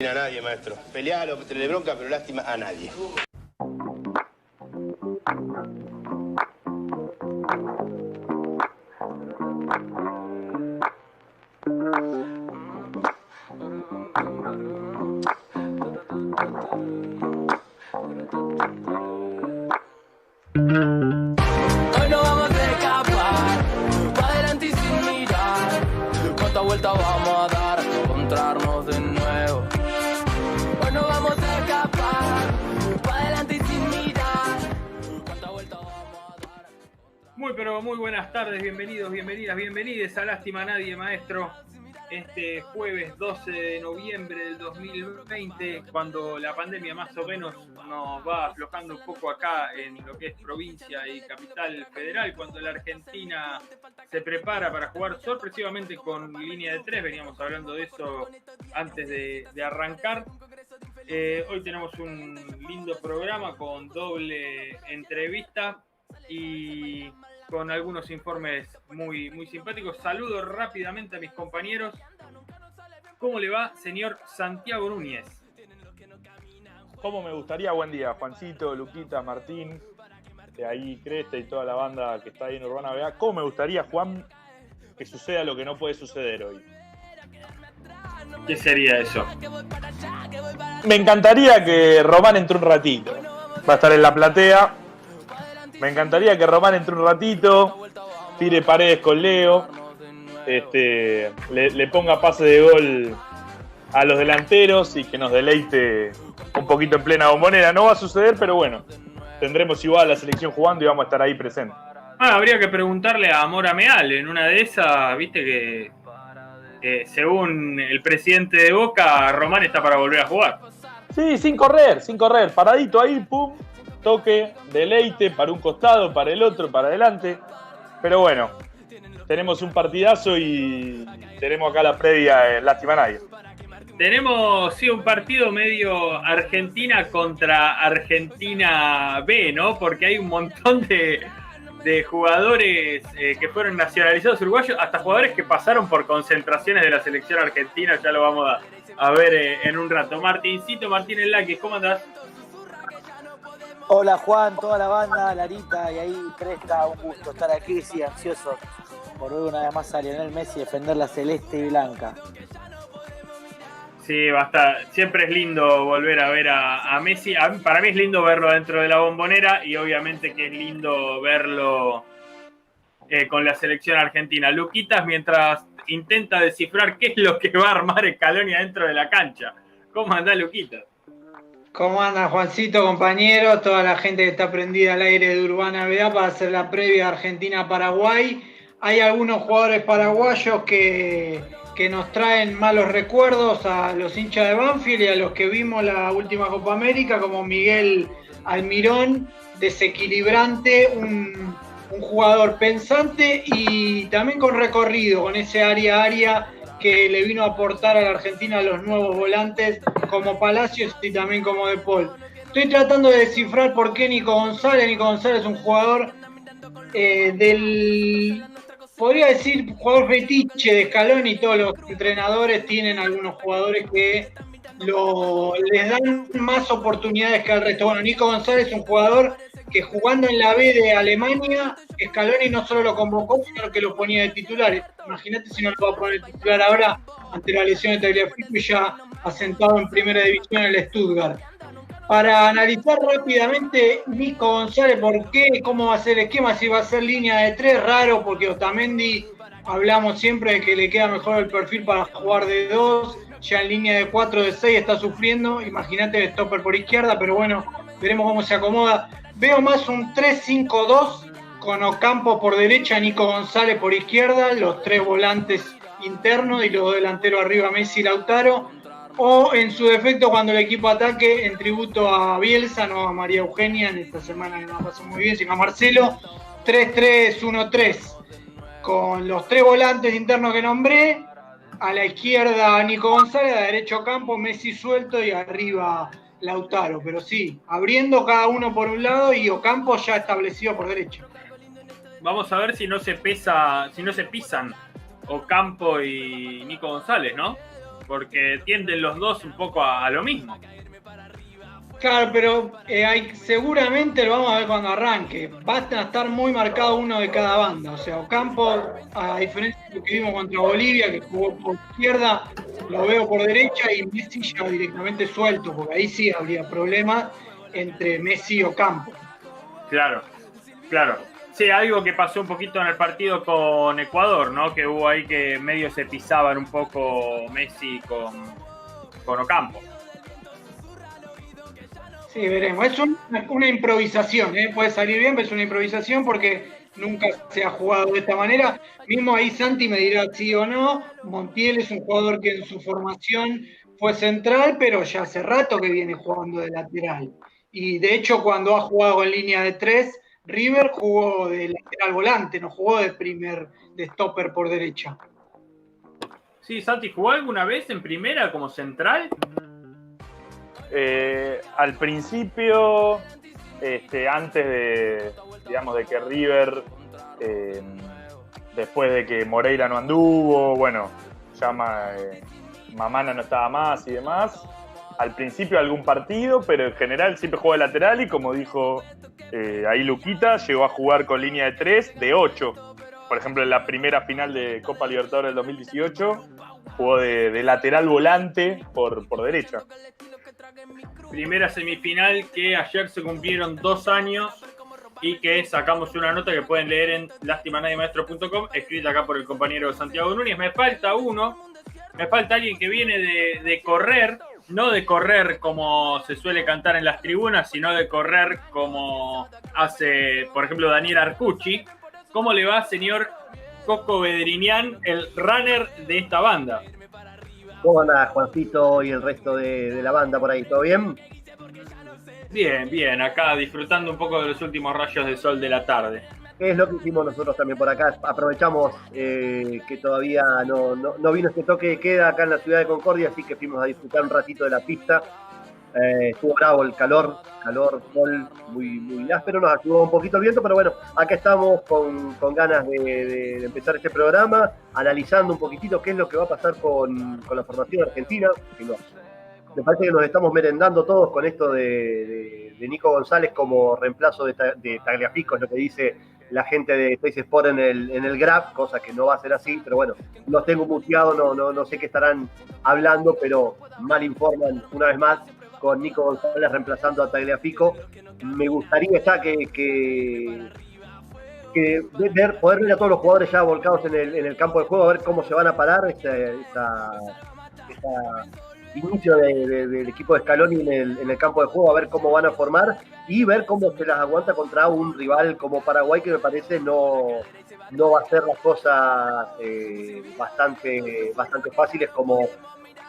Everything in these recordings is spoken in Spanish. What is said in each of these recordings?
A nadie, maestro. Pelealo, tenerle bronca, pero lástima a nadie. Hoy no vamos a escapar, pa' adelante y sin mirar. ¿Cuántas vueltas vamos a dar hasta encontrarnos de nuevo? Hoy no vamos a escapar, pa' adelante y sin mirar. ¿Cuántas vueltas vamos a dar? Muy pero muy buenas tardes, bienvenidos, bienvenidas, bienvenides a Lástima a Nadie, maestro. Este jueves 12 de noviembre del 2020, cuando la pandemia más o menos nos va aflojando un poco acá en lo que es provincia y capital federal, cuando la Argentina se prepara para jugar sorpresivamente con línea de 3, veníamos hablando de eso antes de arrancar. Hoy tenemos un lindo programa con doble entrevista y con algunos informes muy simpáticos. Saludo rápidamente a mis compañeros. ¿Cómo le va, señor Santiago Núñez? ¿Cómo me gustaría? Buen día, Juancito, Luquita, Martín, de ahí Cresta y toda la banda que está ahí en Urbana BA. ¿Cómo me gustaría, Juan, que suceda lo que no puede suceder hoy? ¿Qué sería eso? Me encantaría que Román entre un ratito. Va a estar en la platea. Me encantaría que Román entre un ratito, tire paredes con Leo, le ponga pase de gol a los delanteros y que nos deleite un poquito en plena Bombonera. No va a suceder, pero bueno, tendremos igual la selección jugando y vamos a estar ahí presentes. Habría que preguntarle a Mora Meal. En una de esas, viste que según el presidente de Boca, Román está para volver a jugar. Sí, sin correr, paradito ahí, pum, toque, deleite, para un costado, para el otro, para adelante. Pero bueno, tenemos un partidazo y tenemos acá la previa en Lástima a Nadie. Tenemos, sí, un partido medio Argentina contra Argentina B, ¿no? Porque hay un montón de jugadores que fueron nacionalizados uruguayos, hasta jugadores que pasaron por concentraciones de la selección argentina. Ya lo vamos a ver en un rato. Martín Enlaque, ¿cómo andás? Hola Juan, toda la banda, Larita y ahí Cresta, un gusto estar aquí, sí, ansioso por ver una vez más a Lionel Messi defender la celeste y blanca. Sí, basta. Siempre es lindo volver a ver a Messi. Para mí es lindo verlo dentro de la Bombonera y obviamente que es lindo verlo con la selección argentina. Luquitas, mientras intenta descifrar qué es lo que va a armar Scaloni dentro de la cancha. ¿Cómo anda, Luquitas? ¿Cómo anda, Juancito, compañero? Toda la gente que está prendida al aire de Urbana BA para hacer la previa Argentina-Paraguay. Hay algunos jugadores paraguayos que nos traen malos recuerdos a los hinchas de Banfield y a los que vimos la última Copa América, como Miguel Almirón, desequilibrante, un jugador pensante y también con recorrido, con ese área que le vino a aportar a la Argentina los nuevos volantes como Palacios y también como De Paul. Estoy tratando de descifrar por qué Nico González. Nico González es un jugador podría decir, jugador fetiche de Scaloni. Todos los entrenadores tienen algunos jugadores que les dan más oportunidades que al resto. Bueno, Nico González es un jugador que jugando en la B de Alemania, Scaloni no solo lo convocó, sino que lo ponía de titular. Imagínate si no lo va a poner de titular ahora ante la lesión de Tagliafico y ya asentado en primera división en el Stuttgart. Para analizar rápidamente Nico González, ¿por qué? ¿Cómo va a ser el esquema? Si va a ser línea de 3, raro, porque Otamendi hablamos siempre de que le queda mejor el perfil para jugar de 2, ya en línea de 4, de 6 está sufriendo. Imagínate el stopper por izquierda, pero bueno, veremos cómo se acomoda. Veo más un 3-5-2 con Ocampo por derecha, Nico González por izquierda, los 3 volantes internos y los delanteros arriba, Messi y Lautaro. O en su defecto, cuando el equipo ataque, en tributo a Bielsa, no a María Eugenia, en esta semana que no pasó muy bien, sino a Marcelo, 3-3-1-3. Con los 3 volantes internos que nombré, a la izquierda Nico González, a la derecha Ocampo, Messi suelto y arriba Lautaro. Pero sí, abriendo cada uno por un lado y Ocampo ya establecido por derecha. Vamos a ver si no se pisan Ocampo y Nico González, ¿no? porque tienden los dos un poco a lo mismo. Claro, pero seguramente lo vamos a ver cuando arranque. Va a estar muy marcado uno de cada banda. O sea, Ocampo, a diferencia de lo que vimos contra Bolivia, que jugó por izquierda, lo veo por derecha, y Messi ya directamente suelto, porque ahí sí habría problemas entre Messi y Ocampo. Claro. Sí, algo que pasó un poquito en el partido con Ecuador, ¿no? Que hubo ahí que medio se pisaban un poco Messi con Ocampo. Sí, veremos. Es una improvisación, puede salir bien, pero es una improvisación porque nunca se ha jugado de esta manera. Mismo ahí Santi me dirá sí o no. Montiel es un jugador que en su formación fue central, pero ya hace rato que viene jugando de lateral. Y de hecho, cuando ha jugado en línea de 3, River jugó de lateral volante, no jugó de stopper por derecha. Sí, Santi, ¿jugó alguna vez en primera como central? Al principio, antes de que River, después de que Moreira no anduvo, Mamana no estaba más y demás, al principio algún partido, pero en general siempre jugó de lateral y como dijo ahí Luquita, llegó a jugar con línea de 3, de 8. Por ejemplo, en la primera final de Copa Libertadores del 2018, jugó de lateral volante por derecha. Primera semifinal que ayer se cumplieron 2 años y que sacamos una nota que pueden leer en lastimanadiemaestro.com, escrita acá por el compañero Santiago Núñez. Me falta alguien que viene de correr, no de correr como se suele cantar en las tribunas, sino de correr como hace, por ejemplo, Daniel Arcucci. ¿Cómo le va, señor Coco Bedrinian, el runner de esta banda? ¿Cómo anda Juancito y el resto de la banda por ahí? ¿Todo bien? Bien, acá disfrutando un poco de los últimos rayos de sol de la tarde. Es lo que hicimos nosotros también por acá. Aprovechamos que todavía no vino este toque de queda acá en la ciudad de Concordia, así que fuimos a disfrutar un ratito de la pista. Estuvo bravo el calor, sol muy áspero, nos ayudó un poquito el viento, pero bueno, acá estamos con ganas de empezar este programa, analizando un poquitito qué es lo que va a pasar con la formación argentina. Me parece que nos estamos merendando todos con esto de Nico González como reemplazo de Tagliafico, es lo que dice la gente de Space Sport en el Grab, cosa que no va a ser así, pero bueno, los tengo muteados, no sé qué estarán hablando, pero mal informan una vez más con Nico González reemplazando a Tagliafico. Me gustaría ya poder ver a todos los jugadores ya volcados en el campo de juego, a ver cómo se van a parar este inicio del equipo de Scaloni en el campo de juego, a ver cómo van a formar y ver cómo se las aguanta contra un rival como Paraguay, que me parece no va a ser las cosas bastante fáciles como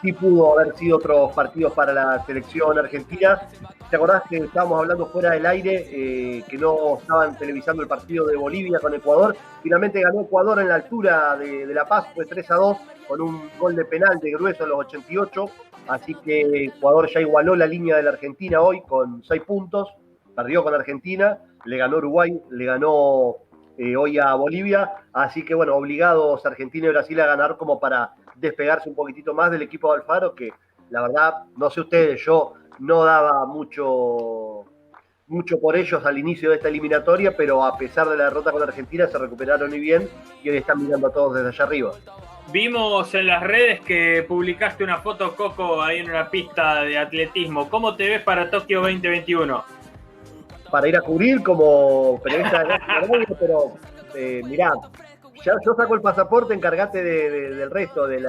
sí pudo haber sido otros partidos para la selección argentina. ¿Te acordás que estábamos hablando fuera del aire, que no estaban televisando el partido de Bolivia con Ecuador? Finalmente ganó Ecuador en la altura de La Paz, fue 3-2, con un gol de penal de Grueso en los 88, así que Ecuador ya igualó la línea de la Argentina hoy con 6 puntos, perdió con Argentina, le ganó Uruguay, le ganó hoy a Bolivia, así que bueno, obligados Argentina y Brasil a ganar como para despegarse un poquitito más del equipo de Alfaro, que la verdad, no sé ustedes, yo no daba mucho por ellos al inicio de esta eliminatoria, pero a pesar de la derrota con Argentina se recuperaron muy bien y hoy están mirando a todos desde allá arriba. Vimos en las redes que publicaste una foto, Coco, ahí en una pista de atletismo. ¿Cómo te ves para Tokio 2021? Para ir a cubrir como periodista de radio, pero mirá, ya yo saco el pasaporte, encargate del resto, del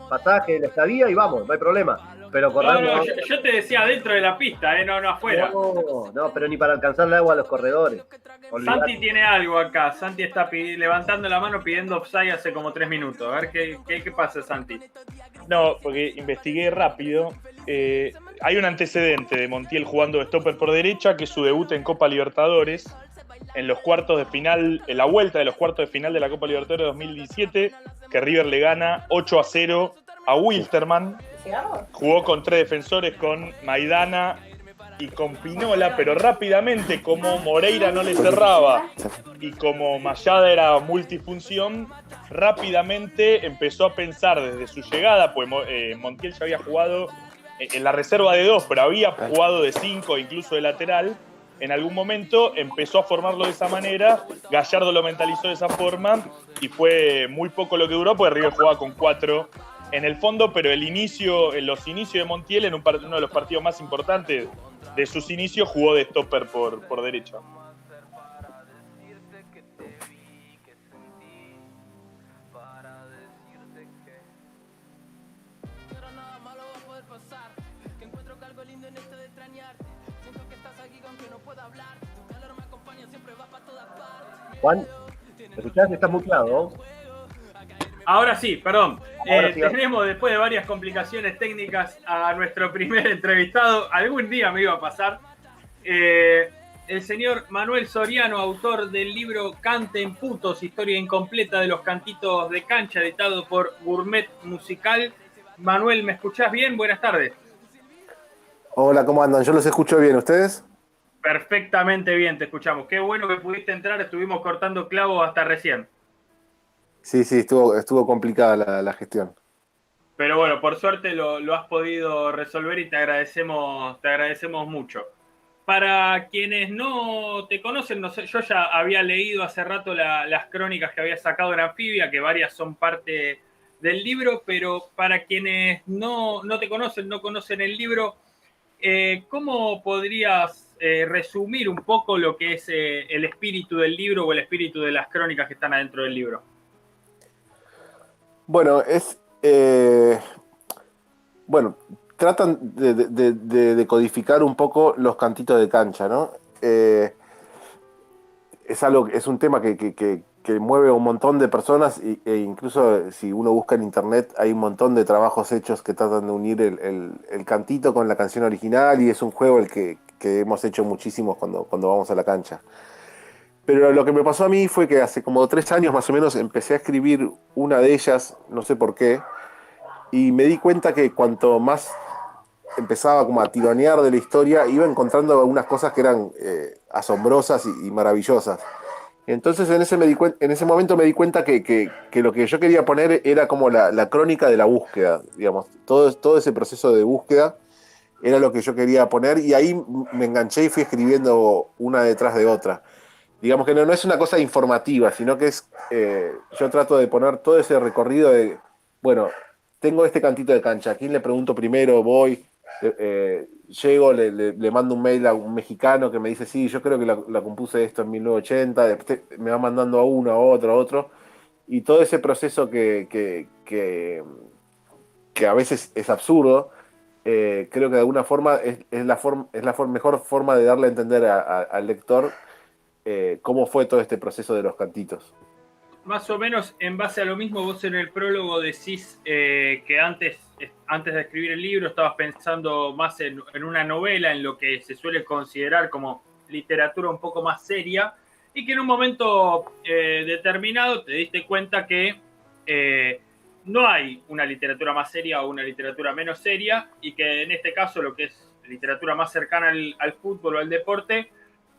pasaje, de la estadía y vamos, no hay problema. Pero corramos. No, yo te decía dentro de la pista, no afuera. No, pero ni para alcanzarle agua a los corredores. Olvidate. Santi tiene algo acá. Santi está levantando la mano pidiendo offside hace como 3 minutos. A ver qué pasa, Santi. No, porque investigué rápido. Hay un antecedente de Montiel jugando de stopper por derecha, que es su debut en Copa Libertadores. En los cuartos de final, en la vuelta de los cuartos de final de la Copa Libertadores 2017, que River le gana 8-0 a Wilstermann. Jugó con 3 defensores, con Maidana, y con Pinola, pero rápidamente, como Moreira no le cerraba y como Mayada era multifunción, rápidamente empezó a pensar desde su llegada, pues Montiel ya había jugado en la reserva de 2, pero había jugado de 5, incluso de lateral. En algún momento empezó a formarlo de esa manera, Gallardo lo mentalizó de esa forma y fue muy poco lo que duró, porque River jugaba con 4 en el fondo, pero en los inicios de Montiel, en uno de los partidos más importantes de sus inicios, jugó de stopper por derecha. Juan, ¿me escuchás? Estás muteado. Ahora sí, perdón. Ahora sí. Tenemos, después de varias complicaciones técnicas, a nuestro primer entrevistado. Algún día me iba a pasar. El señor Manuel Soriano, autor del libro Canten Putos, historia incompleta de los cantitos de cancha, editado por Gourmet Musical. Manuel, ¿me escuchás bien? Buenas tardes. Hola, ¿cómo andan? Yo los escucho bien, ¿ustedes? Perfectamente bien, te escuchamos. Qué bueno que pudiste entrar, estuvimos cortando clavos hasta recién. Sí, estuvo complicada la gestión. Pero bueno, por suerte lo has podido resolver y te agradecemos mucho. Para quienes no te conocen, no sé, yo ya había leído hace rato las crónicas que había sacado en Anfibia, que varias son parte del libro, pero para quienes no te conocen, no conocen el libro, ¿cómo podrías resumir un poco lo que es el espíritu del libro o el espíritu de las crónicas que están adentro del libro? Bueno, tratan de codificar un poco los cantitos de cancha, ¿no? Es un tema que mueve a un montón de personas e incluso si uno busca en internet hay un montón de trabajos hechos que tratan de unir el cantito con la canción original y es un juego el que hemos hecho muchísimos cuando vamos a la cancha. Pero lo que me pasó a mí fue que hace como 3 años más o menos empecé a escribir una de ellas, no sé por qué, y me di cuenta que cuanto más empezaba como a tironear de la historia, iba encontrando algunas cosas que eran asombrosas y maravillosas. Entonces en ese momento me di cuenta que lo que yo quería poner era como la crónica de la búsqueda, digamos, todo ese proceso de búsqueda era lo que yo quería poner y ahí me enganché y fui escribiendo una detrás de otra. Digamos que no es una cosa informativa, sino que es, yo trato de poner todo ese recorrido de, bueno, tengo este cantito de cancha, ¿a quién le pregunto primero? Voy, llego, le mando un mail a un mexicano que me dice, sí, yo creo que la compuse esto en 1980, después me va mandando a uno, a otro, y todo ese proceso que a veces es absurdo, creo que de alguna forma es la mejor forma de darle a entender al lector cómo fue todo este proceso de los cantitos. Más o menos en base a lo mismo, vos en el prólogo decís que antes de escribir el libro estabas pensando más en una novela, en lo que se suele considerar como literatura un poco más seria, y que en un momento determinado te diste cuenta que no hay una literatura más seria o una literatura menos seria, y que en este caso lo que es literatura más cercana al fútbol o al deporte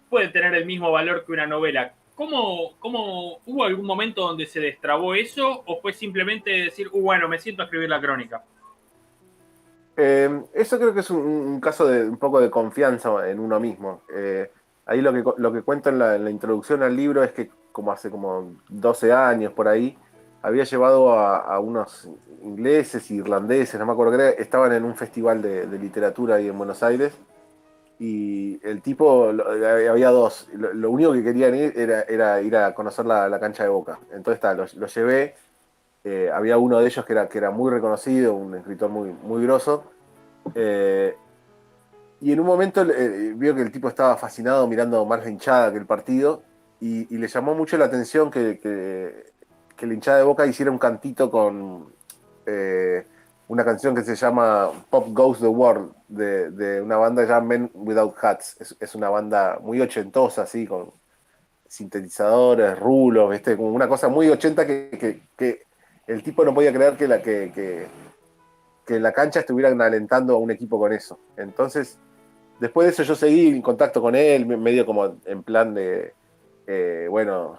puede tener el mismo valor que una novela. ¿Cómo hubo algún momento donde se destrabó eso o fue simplemente decir, bueno, me siento a escribir la crónica? Eso creo que es un caso de un poco de confianza en uno mismo. Ahí lo que cuento en la introducción al libro es que como hace como 12 años por ahí, había llevado a unos ingleses, irlandeses, no me acuerdo qué era, estaban en un festival de literatura ahí en Buenos Aires. Y el tipo, había 2, lo único que querían ir era ir a conocer la cancha de Boca. Entonces lo llevé, había uno de ellos que era muy reconocido, un escritor muy grosso, y en un momento vio que el tipo estaba fascinado mirando más la hinchada que el partido, y le llamó mucho la atención que la hinchada de Boca hiciera un cantito con una canción que se llama Pop Goes the World, de una banda llamada Men Without Hats. Es una banda muy ochentosa, así, con sintetizadores, rulos, ¿viste? Como una cosa muy 80 que el tipo no podía creer que la cancha estuvieran alentando a un equipo con eso. Entonces, después de eso yo seguí en contacto con él, medio como en plan de, bueno,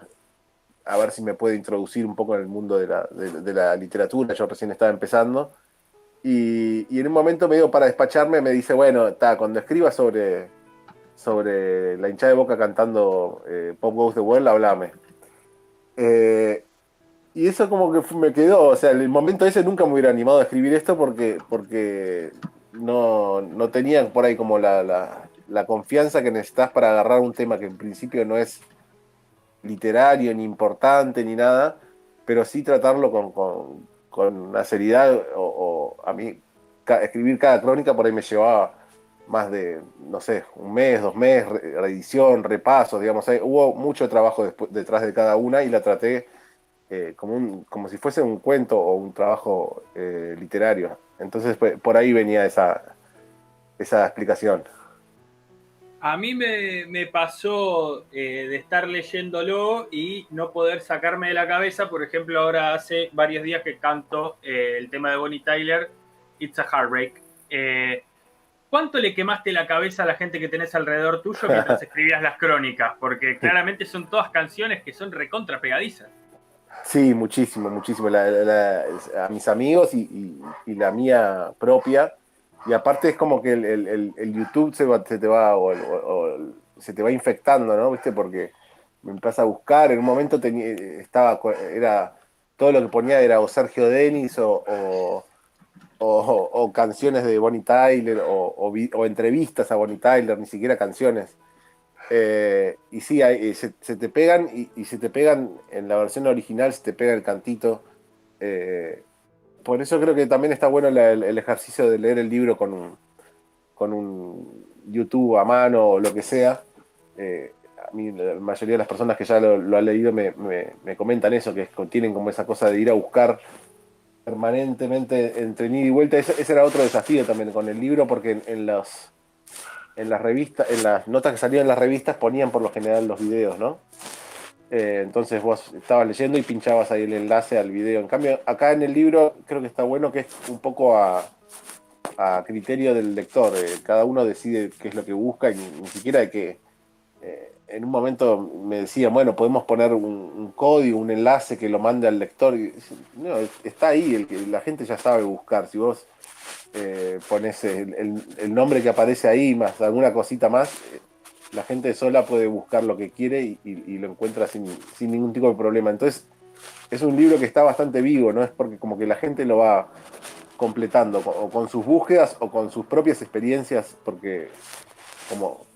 a ver si me puede introducir un poco en el mundo de la literatura. Yo recién estaba empezando. Y en un momento medio para despacharme me dice, bueno, cuando escribas sobre la hinchada de Boca cantando Pop Goes the World, hablame. Y eso como que me quedó, o sea, el momento ese nunca me hubiera animado a escribir esto porque no tenía por ahí como la confianza que necesitas para agarrar un tema que en principio no es literario, ni importante, ni nada, pero sí tratarlo con una seriedad, o a mí escribir cada crónica por ahí me llevaba más de, no sé, un mes, 2 meses, reedición, repasos, digamos, hubo mucho trabajo detrás de cada una y la traté como si fuese un cuento o un trabajo literario. Entonces por ahí venía esa explicación. A mí me pasó de estar leyéndolo y no poder sacarme de la cabeza. Por ejemplo, ahora hace varios días que canto el tema de Bonnie Tyler, It's a Heartbreak. ¿Cuánto le quemaste la cabeza a la gente que tenés alrededor tuyo mientras escribías las crónicas? Porque claramente son todas canciones que son recontra pegadizas. Sí, muchísimo, muchísimo. A mis amigos y la mía propia. Y aparte es como que el YouTube se te va se te va infectando, ¿no? ¿Viste? Porque me empieza a buscar. En un momento era todo lo que ponía era o Sergio Denis o canciones de Bonnie Tyler o entrevistas a Bonnie Tyler, ni siquiera canciones. Y sí, se te pegan y se te pegan en la versión original, se te pega el cantito. Por eso creo que también está bueno el ejercicio de leer el libro con un YouTube a mano o lo que sea. A mí la mayoría de las personas que ya lo han leído me comentan eso, que tienen como esa cosa de ir a buscar permanentemente entre ida y vuelta. Ese era otro desafío también con el libro, porque en las revistas, en las notas que salían en las revistas ponían por lo general los videos, ¿no? Entonces vos estabas leyendo y pinchabas ahí el enlace al video. En cambio, acá en el libro creo que está bueno que es un poco a criterio del lector. Cada uno decide qué es lo que busca y ni siquiera hay que... en un momento me decían, bueno, podemos poner un código, un enlace que lo mande al lector. No, está ahí, la gente ya sabe buscar. Si vos pones el nombre que aparece ahí más alguna cosita más, la gente sola puede buscar lo que quiere y lo encuentra sin ningún tipo de problema. Entonces es un libro que está bastante vivo, ¿no? Es porque como que la gente lo va completando o con sus búsquedas o con sus propias experiencias, porque como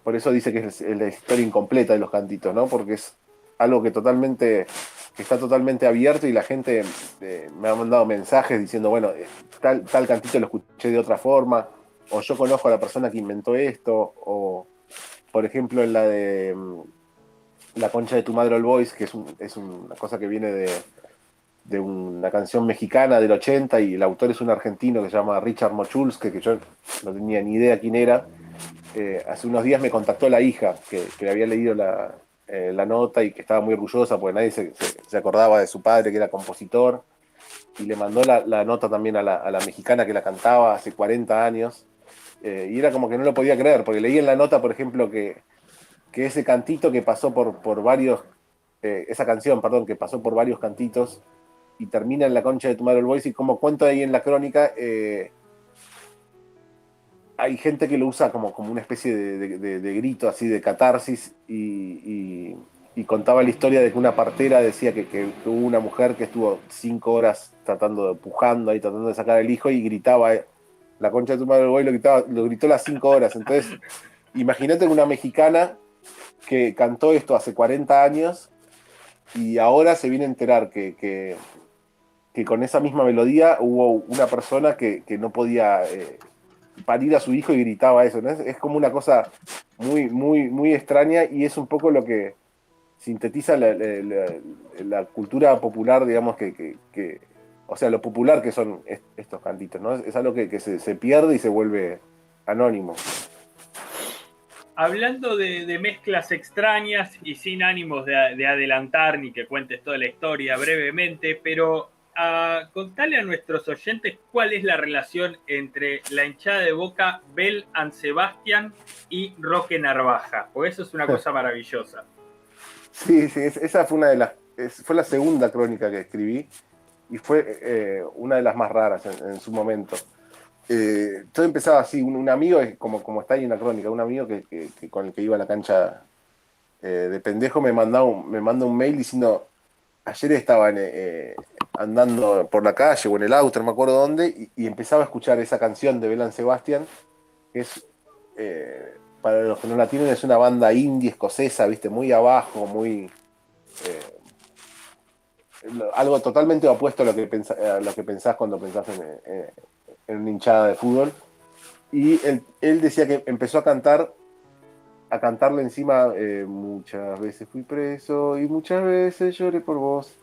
por eso dice que es la historia incompleta de los cantitos, ¿no? Porque es algo que está totalmente abierto y la gente me ha mandado mensajes diciendo, bueno, tal cantito lo escuché de otra forma, o yo conozco a la persona que inventó esto, o por ejemplo en la de La concha de tu madre All Boys, que es una cosa que viene de una canción mexicana del 80 y el autor es un argentino que se llama Richard Mochulske, que yo no tenía ni idea quién era. Hace unos días me contactó la hija que había leído la nota y que estaba muy orgullosa porque nadie se acordaba de su padre que era compositor, y le mandó la nota también a la mexicana que la cantaba hace 40 años, y era como que no lo podía creer porque leí en la nota, por ejemplo, que ese cantito que pasó por varios, esa canción, perdón, que pasó por varios cantitos y termina en La concha de tu madre All Boys, y como cuento ahí en la crónica, hay gente que lo usa como una especie de grito así de catarsis y contaba la historia de que una partera decía que hubo una mujer que estuvo 5 horas pujando ahí, tratando de sacar al hijo y gritaba la concha de tu madre Boy, lo gritó las 5 horas. Entonces, imagínate una mexicana que cantó esto hace 40 años y ahora se viene a enterar que con esa misma melodía hubo una persona que no podía parir a su hijo y gritaba eso, ¿no? Es como una cosa muy, muy, muy extraña y es un poco lo que sintetiza la cultura popular, digamos, o sea, lo popular que son estos cantitos, ¿no? Es algo que se pierde y se vuelve anónimo. Hablando de mezclas extrañas y sin ánimos de adelantar ni que cuentes toda la historia brevemente, pero contale a nuestros oyentes cuál es la relación entre la hinchada de Boca, Bell and Sebastian y Roque Narvaja, porque eso es una cosa maravillosa. Sí, esa fue fue la segunda crónica que escribí y fue una de las más raras en su momento. Todo empezaba así, un amigo, como está ahí en la crónica, un amigo que con el que iba a la cancha de pendejo me manda un mail diciendo, ayer estaba andando por la calle o en el auto, no me acuerdo dónde, y empezaba a escuchar esa canción de Bell Sebastian, que es, para los que no la tienen, es una banda indie escocesa, viste, muy abajo, muy... algo totalmente opuesto a lo que pensás cuando pensás en una hinchada de fútbol. Y él decía que empezó a cantarle encima, muchas veces fui preso y muchas veces lloré por vos.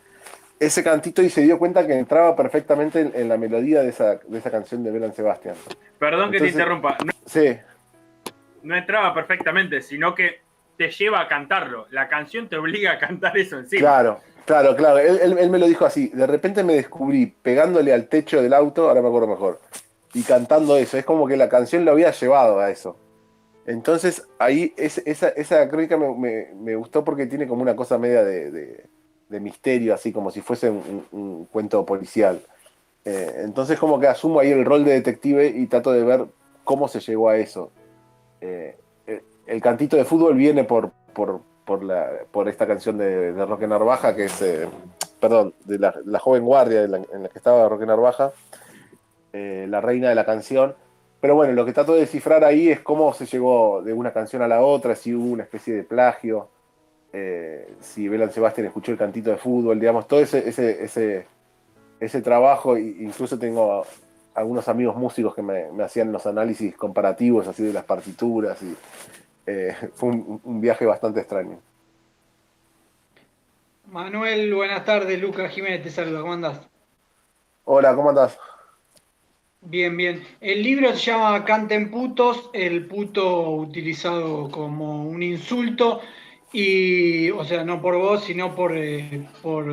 Ese cantito, y se dio cuenta que entraba perfectamente en la melodía de esa canción de Bell Sebastian. Perdón que te interrumpa. Sí. No entraba perfectamente, sino que te lleva a cantarlo. La canción te obliga a cantar eso encima. Claro. Él me lo dijo así. De repente me descubrí pegándole al techo del auto, ahora me acuerdo mejor, y cantando eso. Es como que la canción lo había llevado a eso. Entonces ahí esa crónica me gustó porque tiene como una cosa media de misterio, así como si fuese un cuento policial. Entonces como que asumo ahí el rol de detective y trato de ver cómo se llegó a eso. El cantito de fútbol viene por esta canción de Roque Narvaja, que es, de la joven guardia en la que estaba Roque Narvaja, la reina de la canción. Pero bueno, lo que trato de descifrar ahí es cómo se llegó de una canción a la otra, si hubo una especie de plagio, si Bell Sebastian escuchó el cantito de fútbol, digamos, todo ese trabajo. Incluso tengo algunos amigos músicos que me hacían los análisis comparativos así de las partituras, y fue un viaje bastante extraño. Manuel, buenas tardes. Lucas Jiménez te saluda. ¿Cómo andás? Hola, ¿cómo andás? Bien. El libro se llama Canten putos, el puto utilizado como un insulto, y, o sea, no por vos, sino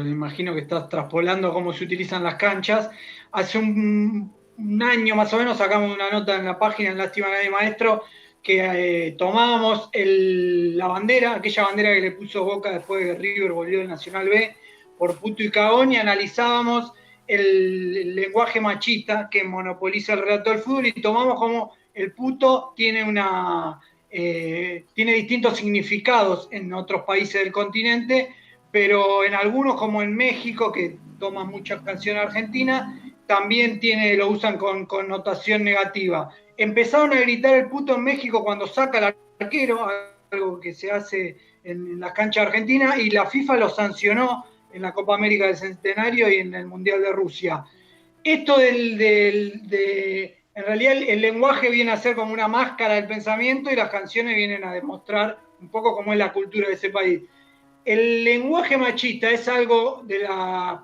imagino que estás traspolando cómo se utilizan las canchas. Hace un año más o menos sacamos una nota en la página en Lástima Nadie Maestro, que tomábamos la bandera, aquella bandera que le puso Boca después de que River volvió del Nacional B, por puto y cagón, y analizábamos el lenguaje machista que monopoliza el relato del fútbol, y tomamos como el puto tiene distintos significados en otros países del continente, pero en algunos, como en México, que toma mucha canción argentina, también lo usan con connotación negativa. Empezaron a gritar el puto en México cuando saca el arquero, algo que se hace en las canchas argentinas, y la FIFA lo sancionó en la Copa América del Centenario y en el Mundial de Rusia. Esto en realidad el lenguaje viene a ser como una máscara del pensamiento, y las canciones vienen a demostrar un poco cómo es la cultura de ese país. ¿El lenguaje machista es algo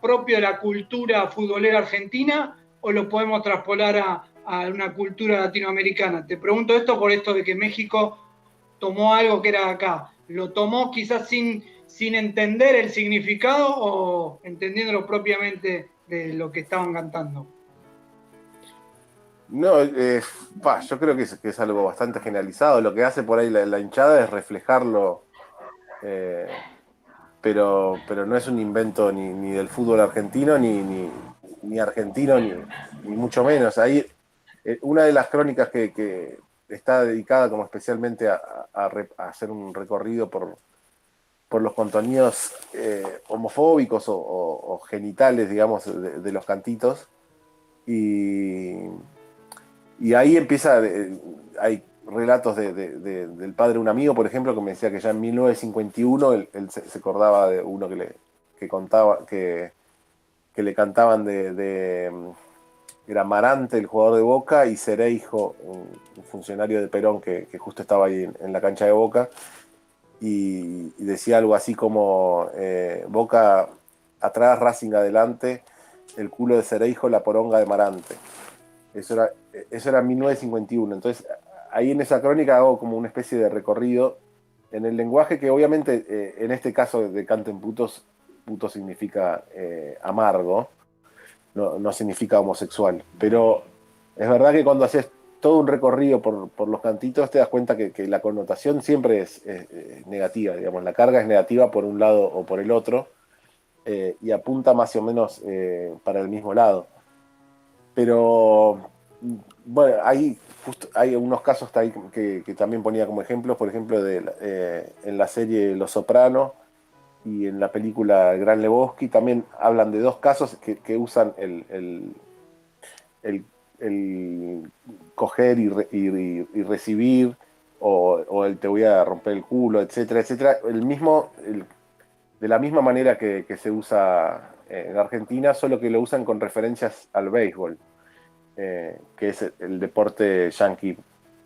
propio de la cultura futbolera argentina, o lo podemos traspolar a una cultura latinoamericana? Te pregunto esto por esto de que México tomó algo que era de acá. ¿Lo tomó quizás sin entender el significado, o entendiéndolo propiamente de lo que estaban cantando? No, yo creo que es algo bastante generalizado. Lo que hace por ahí la hinchada es reflejarlo, pero no es un invento ni del fútbol argentino, ni argentino, ni mucho menos. Ahí, una de las crónicas que está dedicada como especialmente a hacer un recorrido por los contenidos homofóbicos o genitales, digamos, de los cantitos. Y ahí empieza, hay relatos del padre de un amigo, por ejemplo, que me decía que ya en 1951 él se acordaba de uno que contaba, que le cantaban era Marante, el jugador de Boca, y Cereijo, un funcionario de Perón que justo estaba ahí en la cancha de Boca, y decía algo así como Boca atrás, Racing adelante, el culo de Cereijo, la poronga de Marante. Eso era en 1951. Entonces, ahí en esa crónica hago como una especie de recorrido en el lenguaje, que obviamente en este caso de Canten putos, puto significa amargo, no significa homosexual. Pero es verdad que cuando haces todo un recorrido por los cantitos te das cuenta que la connotación siempre es negativa, digamos, la carga es negativa por un lado o por el otro, y apunta más o menos para el mismo lado. Pero bueno, hay unos casos ahí que también ponía como ejemplos, por ejemplo, en la serie Los Soprano y en la película El Gran Lebowski también hablan de dos casos que usan el, el coger y recibir, o el te voy a romper el culo, etcétera, etcétera. De la misma manera que se usa en Argentina, solo que lo usan con referencias al béisbol, que es el deporte yanqui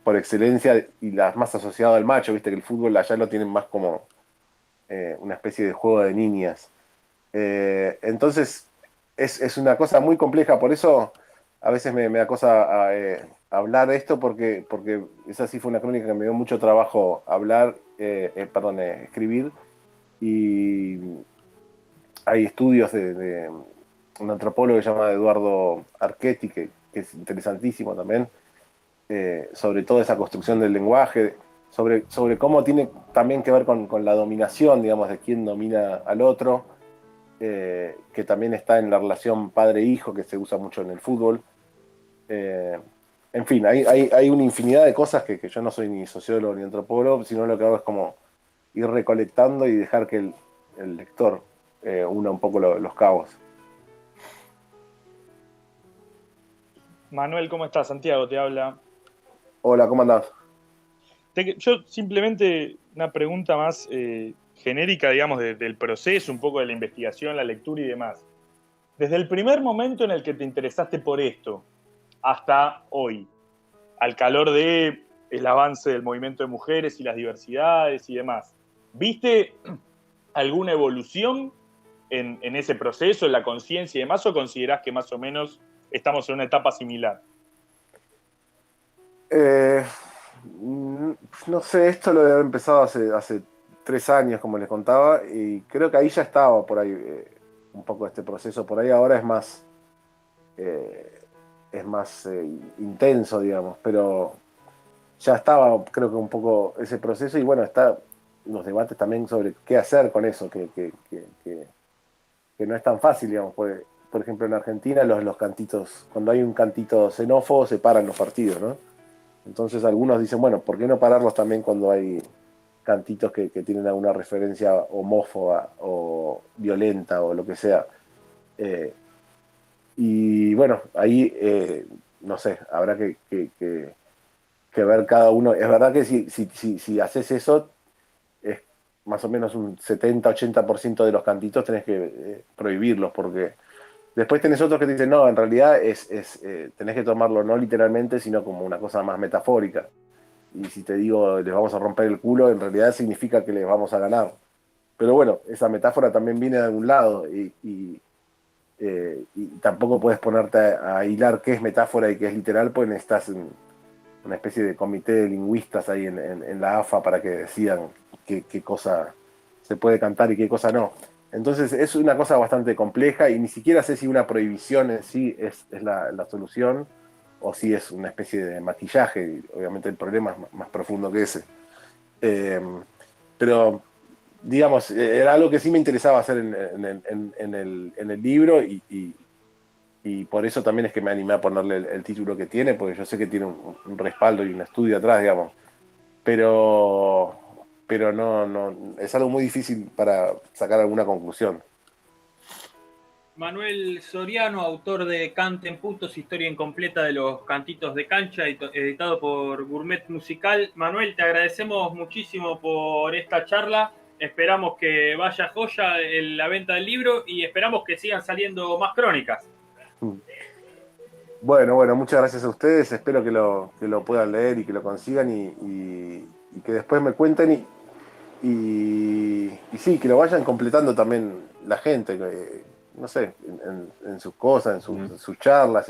por excelencia y las más asociado al macho, viste que el fútbol allá lo tienen más como una especie de juego de niñas. Entonces es una cosa muy compleja, por eso a veces me da cosa hablar de esto, porque esa sí fue una crónica que me dio mucho trabajo escribir, y hay estudios de un antropólogo que se llama Eduardo Archetti, que es interesantísimo también, sobre toda esa construcción del lenguaje, sobre cómo tiene también que ver con la dominación, digamos, de quién domina al otro, que también está en la relación padre-hijo, que se usa mucho en el fútbol. En fin, hay una infinidad de cosas que yo no soy ni sociólogo ni antropólogo, sino lo que hago es como ir recolectando y dejar que el lector una un poco los cabos. Manuel, ¿cómo estás? Santiago te habla. Hola, ¿cómo andás? Yo simplemente una pregunta más genérica, digamos, del proceso, un poco de la investigación, la lectura y demás. Desde el primer momento en el que te interesaste por esto, hasta hoy, al calor de el avance del movimiento de mujeres y las diversidades y demás, ¿viste alguna evolución en ese proceso, en la conciencia y demás, o considerás que más o menos estamos en una etapa similar? No sé, esto lo he empezado hace 3 años, como les contaba, y creo que ahí ya estaba por ahí un poco este proceso. Por ahí ahora es más intenso, digamos, pero ya estaba, creo que un poco ese proceso, y bueno, está los debates también sobre qué hacer con eso, que no es tan fácil, digamos. Por ejemplo, en Argentina los cantitos, cuando hay un cantito xenófobo, se paran los partidos, ¿no? Entonces algunos dicen, bueno, ¿por qué no pararlos también cuando hay cantitos que tienen alguna referencia homófoba o violenta o lo que sea? Y bueno, ahí, no sé, habrá que ver cada uno. Es verdad que si haces eso, es más o menos un 70-80% de los cantitos tenés que prohibirlos, porque después tenés otros que te dicen, no, en realidad tenés que tomarlo no literalmente, sino como una cosa más metafórica. Y si te digo, les vamos a romper el culo, en realidad significa que les vamos a ganar. Pero bueno, esa metáfora también viene de algún lado, y tampoco puedes ponerte a hilar qué es metáfora y qué es literal, pues estás en una especie de comité de lingüistas ahí en la AFA para que decidan qué cosa se puede cantar y qué cosa no. Entonces es una cosa bastante compleja, y ni siquiera sé si una prohibición en sí es la solución, o si es una especie de maquillaje. Obviamente el problema es más profundo que ese. Pero, digamos, era algo que sí me interesaba hacer en el libro, y por eso también es que me animé a ponerle el título que tiene, porque yo sé que tiene un respaldo y un estudio atrás, digamos. Pero no, es algo muy difícil para sacar alguna conclusión. Manuel Soriano, autor de Canten Putos, historia incompleta de los cantitos de cancha, editado por Gourmet Musical. Manuel, te agradecemos muchísimo por esta charla. Esperamos que vaya joya en la venta del libro, y esperamos que sigan saliendo más crónicas. Bueno, muchas gracias a ustedes. Espero que lo puedan leer y que lo consigan, y que después me cuenten, y sí, que lo vayan completando también la gente, no sé, en sus cosas, en sus charlas,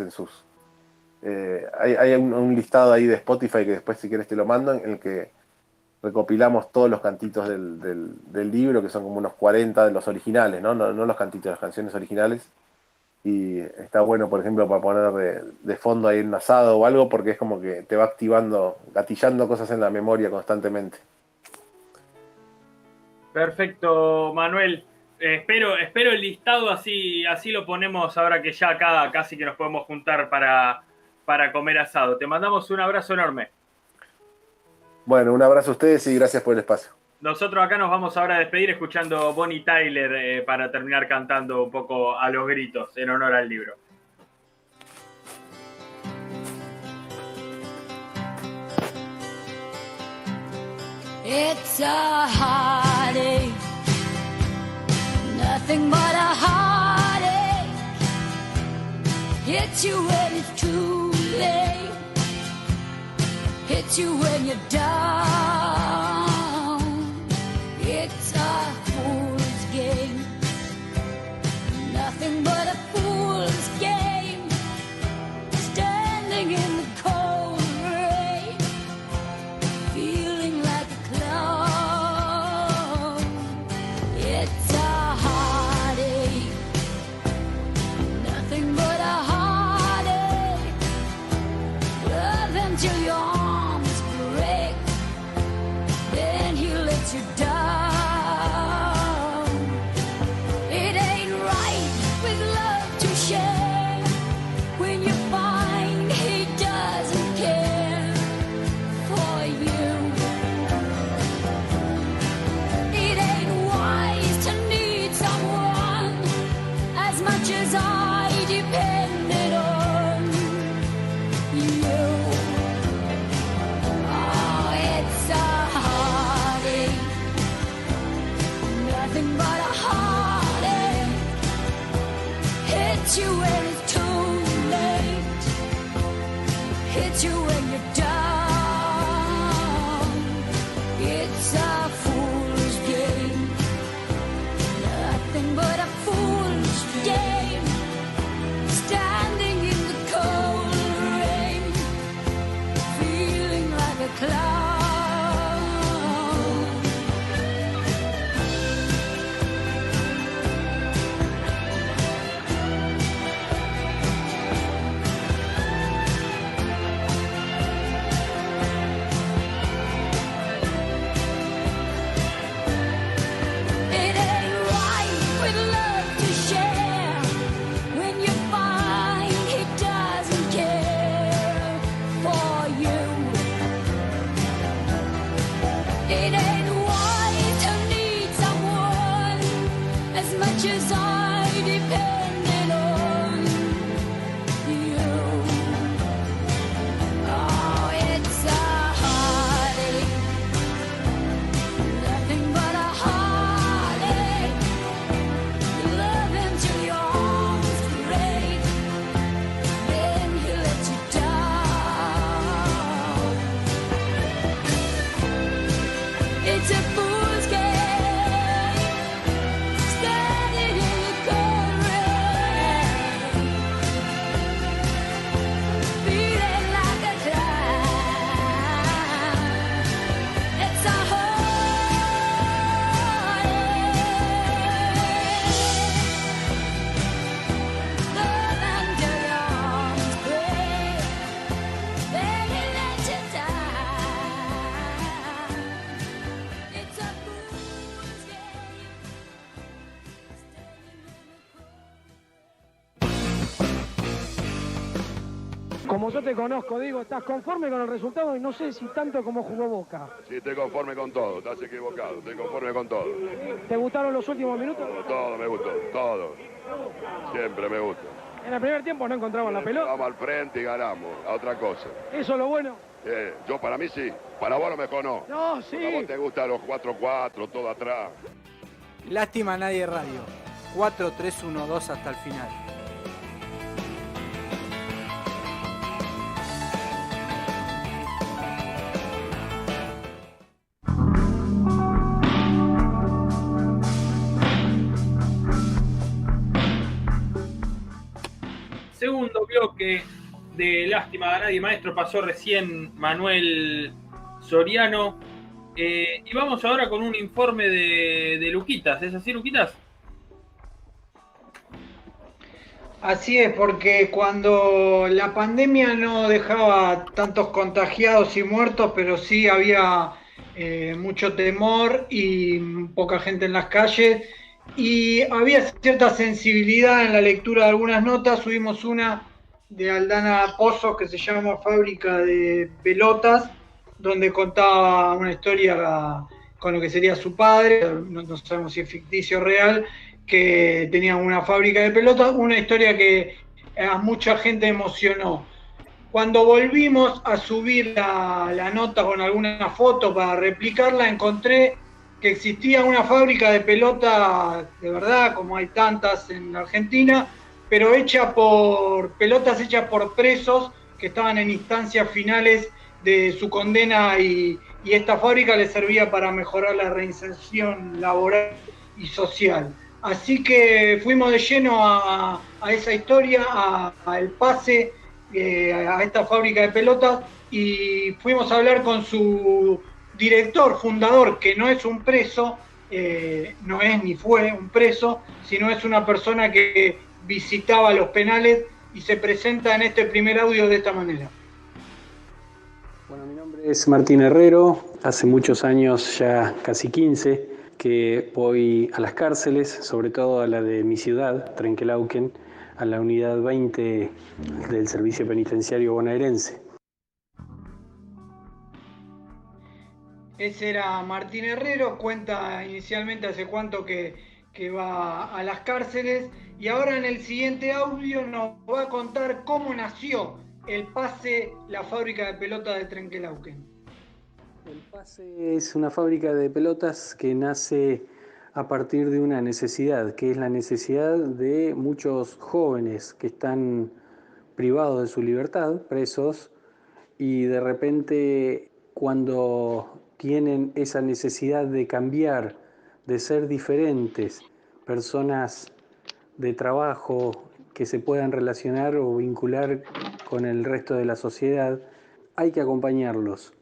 hay un listado ahí de Spotify que después, si quieres, te lo mando, en el que recopilamos todos los cantitos del libro, que son como unos 40 de los originales, ¿no? No los cantitos, las canciones originales. y está bueno, por ejemplo, para poner de fondo ahí un asado o algo, porque es como que te va activando, gatillando cosas en la memoria constantemente. Perfecto, Manuel. Espero el listado, así lo ponemos ahora que ya acá casi que nos podemos juntar para comer asado. Te mandamos un abrazo enorme. Bueno, un abrazo a ustedes y gracias por el espacio. Nosotros acá nos vamos ahora a despedir escuchando Bonnie Tyler para terminar cantando un poco a los gritos en honor al libro. It's a heartache, nothing but a heartache. Hits you when it's too late, hits you when you're down. It's a fool's game, nothing but a fool's game. Standing in the cold rain, feeling like a clown. It's a heartache, nothing but a heartache. Love until your arms break, then he lets you down. It ain't right with love to share when you find he doesn't care for you. It ain't wise to need someone as much as I depended on you. Oh, it's a heartache, nothing but a heartache. Hits you when it's too late, hits you when you're down. It's a fool's game, nothing but a fool's game. Standing in the cold rain, feeling like a clown. It ain't right with love to share when you find he doesn't care for you. It ain't wise to need someone as much as I depended on you. Oh, it's a heartache, nothing but a heartache. Love until your arms break, then he lets you down. It's a fool's game, standing in the cold rain, feeling like a clown. It's a heartache, love until your arms break, then he lets you down. It's a fool's game, standing in the cold. Como yo te conozco, digo, estás conforme con el resultado y no sé si tanto como jugó Boca. Sí, estoy conforme con todo, estás equivocado, estoy conforme con todo. ¿Te gustaron los últimos minutos? Todo me gustó, todo. Siempre me gusta. En el primer tiempo no encontraban la pelota. Vamos al frente y ganamos, a otra cosa. Eso es lo bueno. Yo para mí sí, para vos a lo mejor no. No, sí. A vos te gustan los 4-4, todo atrás. Lástima a Nadie Radio. 4-3-1-2 hasta el final. Segundo bloque de Lástima a Nadie Maestro, pasó recién Manuel Soriano. Y vamos ahora con un informe de Luquitas. ¿Es así, Luquitas? Así es, porque cuando la pandemia no dejaba tantos contagiados y muertos, pero sí había mucho temor y poca gente en las calles, y había cierta sensibilidad en la lectura de algunas notas. Subimos una de Aldana Pozos que se llama Fábrica de Pelotas, donde contaba una historia con lo que sería su padre, no sabemos si es ficticio o real, que tenía una fábrica de pelotas, una historia que a mucha gente emocionó. Cuando volvimos a subir la nota con alguna foto para replicarla, encontré que existía una fábrica de pelotas de verdad, como hay tantas en Argentina, pero pelotas hechas por presos que estaban en instancias finales de su condena, y esta fábrica les servía para mejorar la reinserción laboral y social. Así que fuimos de lleno a esa historia, al pase, a esta fábrica de pelotas, y fuimos a hablar con su director, fundador, que no es un preso, no es ni fue un preso, sino es una persona que visitaba los penales y se presenta en este primer audio de esta manera. Bueno, mi nombre es Martín Herrero, hace muchos años, ya casi 15, que voy a las cárceles, sobre todo a la de mi ciudad, Trenquelauquen, a la unidad 20 del Servicio Penitenciario Bonaerense. Ese era Martín Herrero, cuenta inicialmente hace cuánto que va a las cárceles, y ahora en el siguiente audio nos va a contar cómo nació el PASE, la fábrica de pelotas de Trenquelauquen. El PASE es una fábrica de pelotas que nace a partir de una necesidad, que es la necesidad de muchos jóvenes que están privados de su libertad, presos, y de repente cuando tienen esa necesidad de cambiar, de ser diferentes, personas de trabajo que se puedan relacionar o vincular con el resto de la sociedad, hay que acompañarlos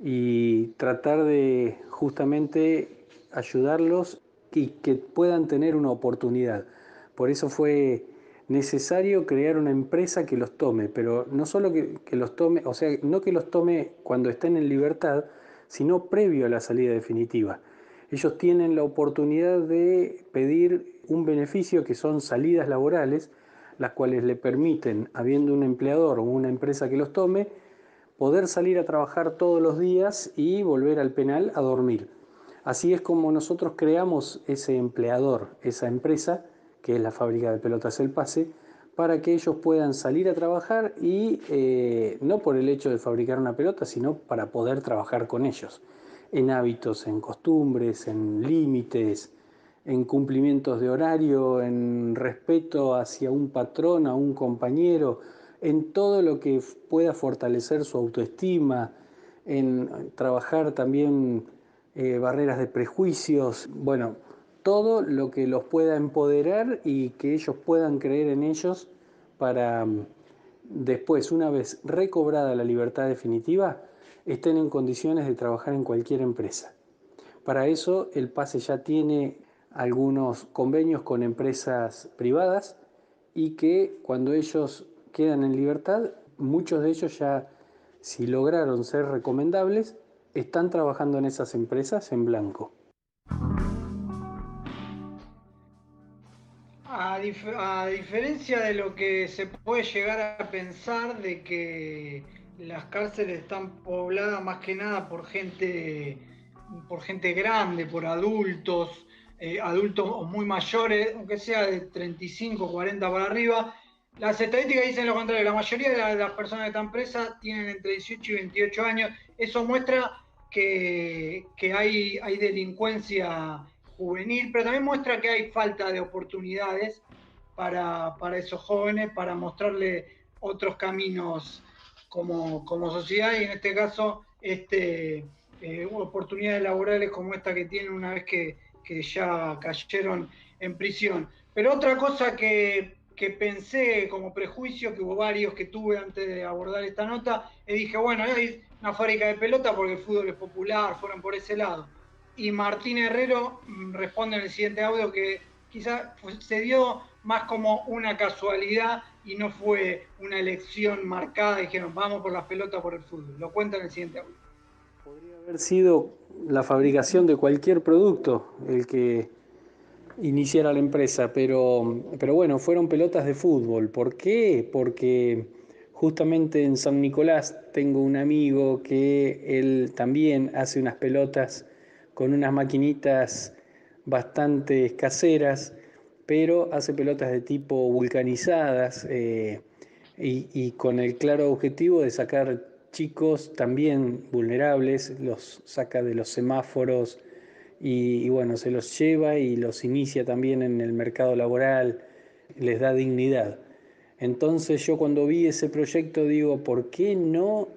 y tratar de justamente ayudarlos y que puedan tener una oportunidad. Por eso fue necesario crear una empresa que los tome, pero no solo que los tome, o sea, no que los tome cuando estén en libertad, sino previo a la salida definitiva. Ellos tienen la oportunidad de pedir un beneficio que son salidas laborales, las cuales le permiten, habiendo un empleador o una empresa que los tome, poder salir a trabajar todos los días y volver al penal a dormir. Así es como nosotros creamos ese empleador, esa empresa, que es la fábrica de pelotas El Pase, para que ellos puedan salir a trabajar y no por el hecho de fabricar una pelota, sino para poder trabajar con ellos, en hábitos, en costumbres, en límites, en cumplimientos de horario, en respeto hacia un patrón, a un compañero, en todo lo que pueda fortalecer su autoestima, en trabajar también barreras de prejuicios, bueno, todo lo que los pueda empoderar y que ellos puedan creer en ellos para después, una vez recobrada la libertad definitiva, estén en condiciones de trabajar en cualquier empresa. Para eso el PASE ya tiene algunos convenios con empresas privadas y que cuando ellos quedan en libertad, muchos de ellos ya, si lograron ser recomendables, están trabajando en esas empresas en blanco. A diferencia de lo que se puede llegar a pensar, de que las cárceles están pobladas más que nada por gente grande, por adultos, adultos muy mayores, aunque sea de 35, 40 para arriba, las estadísticas dicen lo contrario. La mayoría de las personas que están presas tienen entre 18 y 28 años. Eso muestra que hay delincuencia juvenil, pero también muestra que hay falta de oportunidades para esos jóvenes, para mostrarle otros caminos como sociedad, y en este caso oportunidades laborales como esta que tienen una vez que ya cayeron en prisión. Pero otra cosa que pensé como prejuicio, que hubo varios que tuve antes de abordar esta nota, y dije, bueno, hay una fábrica de pelota porque el fútbol es popular, fueron por ese lado. Y Martín Herrero responde en el siguiente audio que quizás se dio más como una casualidad y no fue una elección marcada, dijeron vamos por las pelotas por el fútbol? Lo cuenta en el siguiente audio. Podría haber sido la fabricación de cualquier producto el que iniciara la empresa, pero bueno, fueron pelotas de fútbol. ¿Por qué? Porque justamente en San Nicolás tengo un amigo que él también hace unas pelotas con unas maquinitas bastante caseras, pero hace pelotas de tipo vulcanizadas y con el claro objetivo de sacar chicos también vulnerables, los saca de los semáforos y bueno, se los lleva y los inicia también en el mercado laboral, les da dignidad. Entonces yo cuando vi ese proyecto digo, ¿por qué no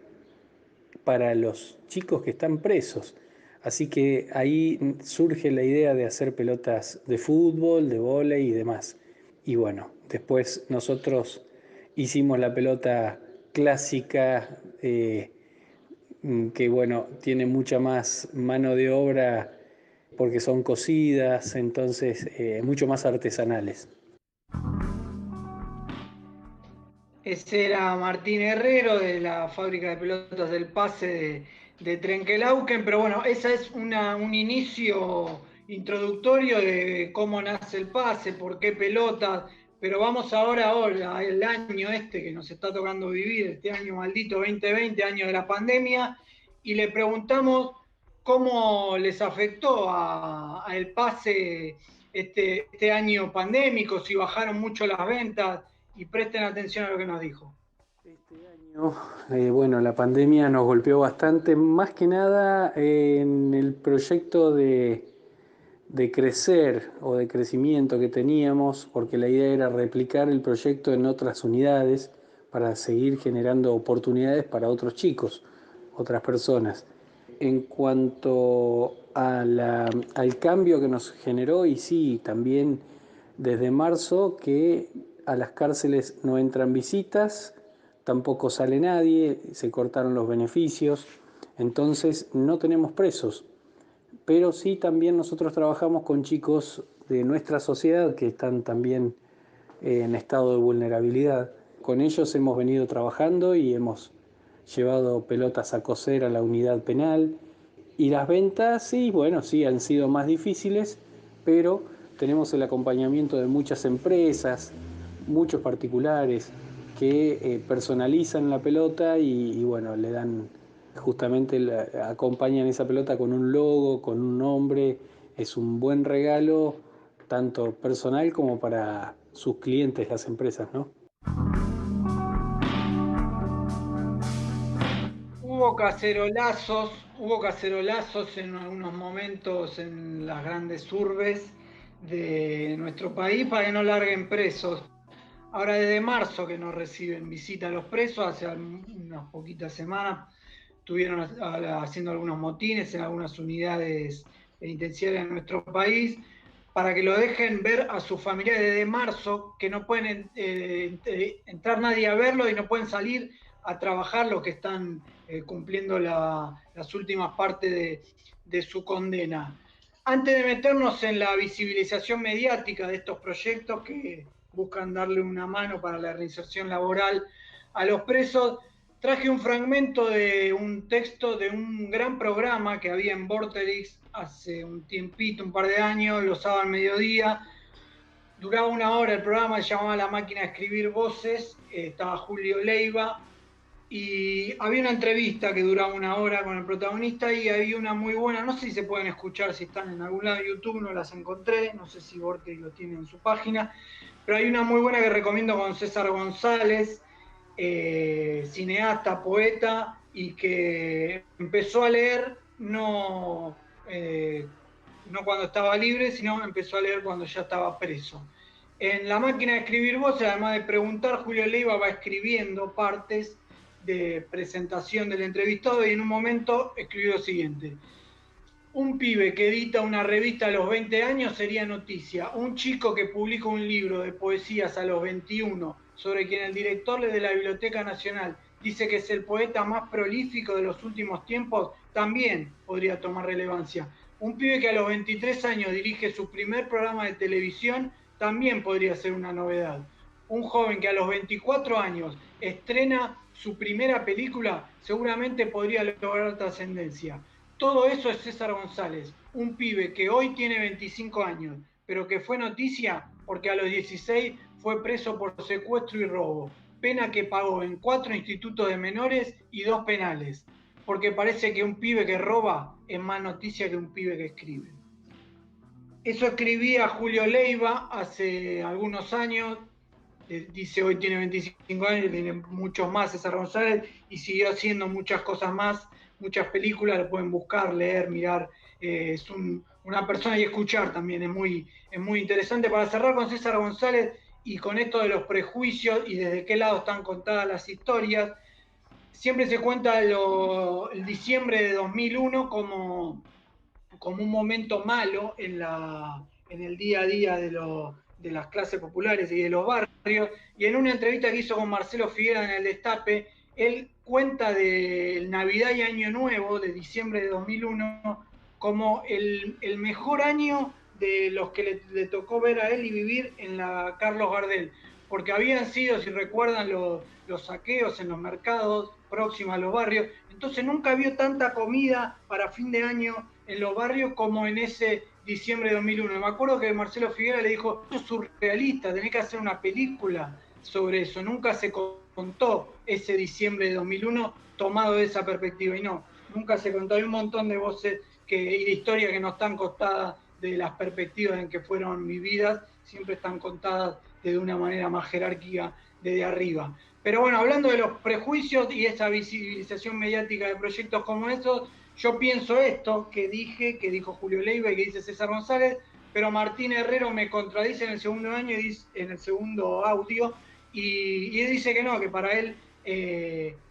para los chicos que están presos? Así que ahí surge la idea de hacer pelotas de fútbol, de vóley y demás. Y bueno, después nosotros hicimos la pelota clásica, que bueno, tiene mucha más mano de obra porque son cosidas, entonces mucho más artesanales. Ese era Martín Herrero de la fábrica de pelotas del Pase de Trenquelauquen, pero bueno, ese es un inicio introductorio de cómo nace el Pase, por qué pelotas, pero vamos ahora el año que nos está tocando vivir, este año maldito 2020, año de la pandemia, y le preguntamos cómo les afectó a el Pase este año pandémico, si bajaron mucho las ventas, y presten atención a lo que nos dijo. Bueno, la pandemia nos golpeó bastante, más que nada en el proyecto de crecer o de crecimiento que teníamos, porque la idea era replicar el proyecto en otras unidades para seguir generando oportunidades para otros chicos, otras personas. En cuanto al cambio que nos generó, y sí, también desde marzo que a las cárceles no entran visitas, tampoco sale nadie, se cortaron los beneficios, entonces no tenemos presos. Pero sí también nosotros trabajamos con chicos de nuestra sociedad que están también en estado de vulnerabilidad. Con ellos hemos venido trabajando y hemos llevado pelotas a coser a la unidad penal. Y las ventas, sí, bueno, sí, han sido más difíciles, pero tenemos el acompañamiento de muchas empresas, muchos particulares que personalizan la pelota y bueno, le dan justamente, acompañan esa pelota con un logo, con un nombre. Es un buen regalo, tanto personal como para sus clientes, las empresas, ¿no? Hubo cacerolazos en algunos momentos en las grandes urbes de nuestro país para que no larguen presos. Ahora desde marzo que no reciben visita a los presos, hace unas poquitas semanas estuvieron haciendo algunos motines en algunas unidades penitenciarias de nuestro país para que lo dejen ver a sus familiares desde marzo, que no pueden entrar nadie a verlo y no pueden salir a trabajar los que están cumpliendo las últimas partes de su condena. Antes de meternos en la visibilización mediática de estos proyectos que buscan darle una mano para la reinserción laboral a los presos, traje un fragmento de un texto de un gran programa que había en Vorterix hace un tiempito, un par de años, los sábados al mediodía. Duraba 1 hora el programa, se llamaba La Máquina de Escribir Voces, estaba Julio Leiva, y había una entrevista que duraba 1 hora con el protagonista y había una muy buena, no sé si se pueden escuchar, si están en algún lado de YouTube, no las encontré, no sé si Vorterix lo tiene en su página, pero hay una muy buena que recomiendo con César González, cineasta, poeta, y que empezó a leer no cuando estaba libre, sino empezó a leer cuando ya estaba preso. En La Máquina de Escribir Voces, además de preguntar, Julio Leiva va escribiendo partes de presentación del entrevistado y en un momento escribió lo siguiente: un pibe que edita una revista a los 20 años sería noticia. Un chico que publica un libro de poesías a los 21, sobre quien el director de la Biblioteca Nacional dice que es el poeta más prolífico de los últimos tiempos, también podría tomar relevancia. Un pibe que a los 23 años dirige su primer programa de televisión también podría ser una novedad. Un joven que a los 24 años estrena su primera película, seguramente podría lograr trascendencia. Todo eso es César González, un pibe que hoy tiene 25 años, pero que fue noticia porque a los 16 fue preso por secuestro y robo, pena que pagó en 4 institutos de menores y 2 penales, porque parece que un pibe que roba es más noticia que un pibe que escribe. Eso escribía Julio Leiva hace algunos años, dice hoy tiene 25 años, tiene muchos más César González, y siguió haciendo muchas cosas más, muchas películas, lo pueden buscar, leer, mirar, es una persona, y escuchar también, es muy interesante. Para cerrar con César González y con esto de los prejuicios y desde qué lado están contadas las historias, siempre se cuenta el diciembre de 2001 como un momento malo en el día a día de las clases populares y de los barrios, y en una entrevista que hizo con Marcelo Figuera en El Destape, él cuenta del Navidad y Año Nuevo de diciembre de 2001 como el mejor año de los que le tocó ver a él y vivir en la Carlos Gardel, porque habían sido, si recuerdan, los saqueos en los mercados próximos a los barrios, entonces nunca vio tanta comida para fin de año en los barrios como en ese diciembre de 2001. Me acuerdo que Marcelo Figuera le dijo, esto es surrealista, tenés que hacer una película sobre eso. Nunca se contó ese diciembre de 2001 tomado de esa perspectiva, y no, nunca se contó. Hay un montón de voces y de historias que no están contadas de las perspectivas en que fueron vividas, siempre están contadas de una manera más jerárquica desde arriba. Pero bueno, hablando de los prejuicios y esa visibilización mediática de proyectos como estos, yo pienso esto que dijo Julio Leiva y que dice César González, pero Martín Herrero me contradice en el segundo año, en el segundo audio, y él dice que no, que para él